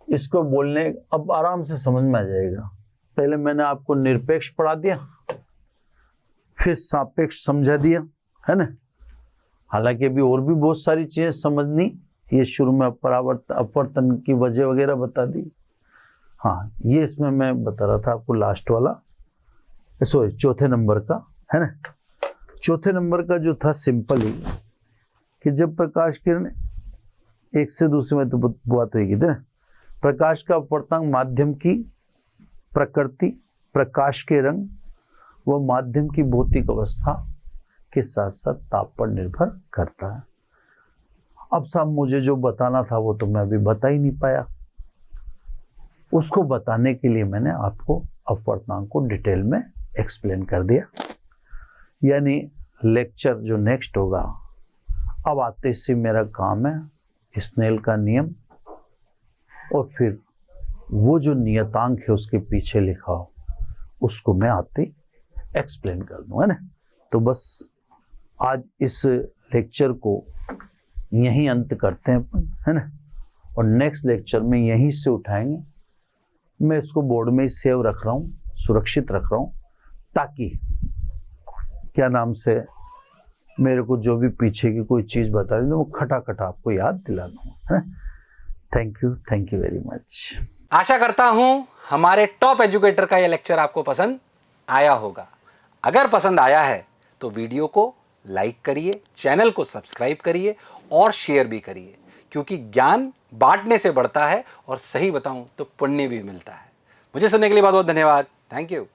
इसको बोलने अब आराम से समझ में आ जाएगा। पहले मैंने आपको निरपेक्ष पढ़ा दिया, फिर सापेक्ष समझा दिया, है ना। हालांकि अभी और भी बहुत सारी चीजें समझनी, ये शुरू में अपवर्तन की वजह वगैरह बता दी। हाँ, ये इसमें मैं बता रहा था आपको लास्ट वाला, चौथे नंबर का, है ना। चौथे नंबर का जो था सिंपल ही कि जब प्रकाश किरण एक से दूसरे में तो बात हुई थी ना, प्रकाश का अपवर्तनांक माध्यम की प्रकृति, प्रकाश के रंग व माध्यम की भौतिक अवस्था के साथ साथ ताप पर निर्भर करता है। अब साहब मुझे जो बताना था वो तो मैं अभी बता ही नहीं पाया। उसको बताने के लिए मैंने आपको अपवर्तनांक को डिटेल में एक्सप्लेन कर दिया। यानी लेक्चर जो नेक्स्ट होगा, अब आते से मेरा काम है स्नेल का नियम, और फिर वो जो नियतांक है उसके पीछे लिखा हो उसको मैं आते एक्सप्लेन कर दूं, है ना। तो बस आज इस लेक्चर को यहीं अंत करते हैं अपन, है ना, और नेक्स्ट लेक्चर में यहीं से उठाएंगे। मैं इसको बोर्ड में ही सेव रख रहा हूँ, सुरक्षित रख रहा हूँ, ताकि क्या नाम से मेरे को जो भी पीछे की कोई चीज बता रही है वो खटाखटा आपको याद दिला दूँ, है ना। Thank you very much. आशा करता हूं हमारे टॉप एजुकेटर का यह लेक्चर आपको पसंद आया होगा। अगर पसंद आया है तो वीडियो को लाइक करिए, चैनल को सब्सक्राइब करिए और शेयर भी करिए, क्योंकि ज्ञान बांटने से बढ़ता है और सही बताऊं तो पुण्य भी मिलता है। मुझे सुनने के लिए बहुत बहुत धन्यवाद। Thank you.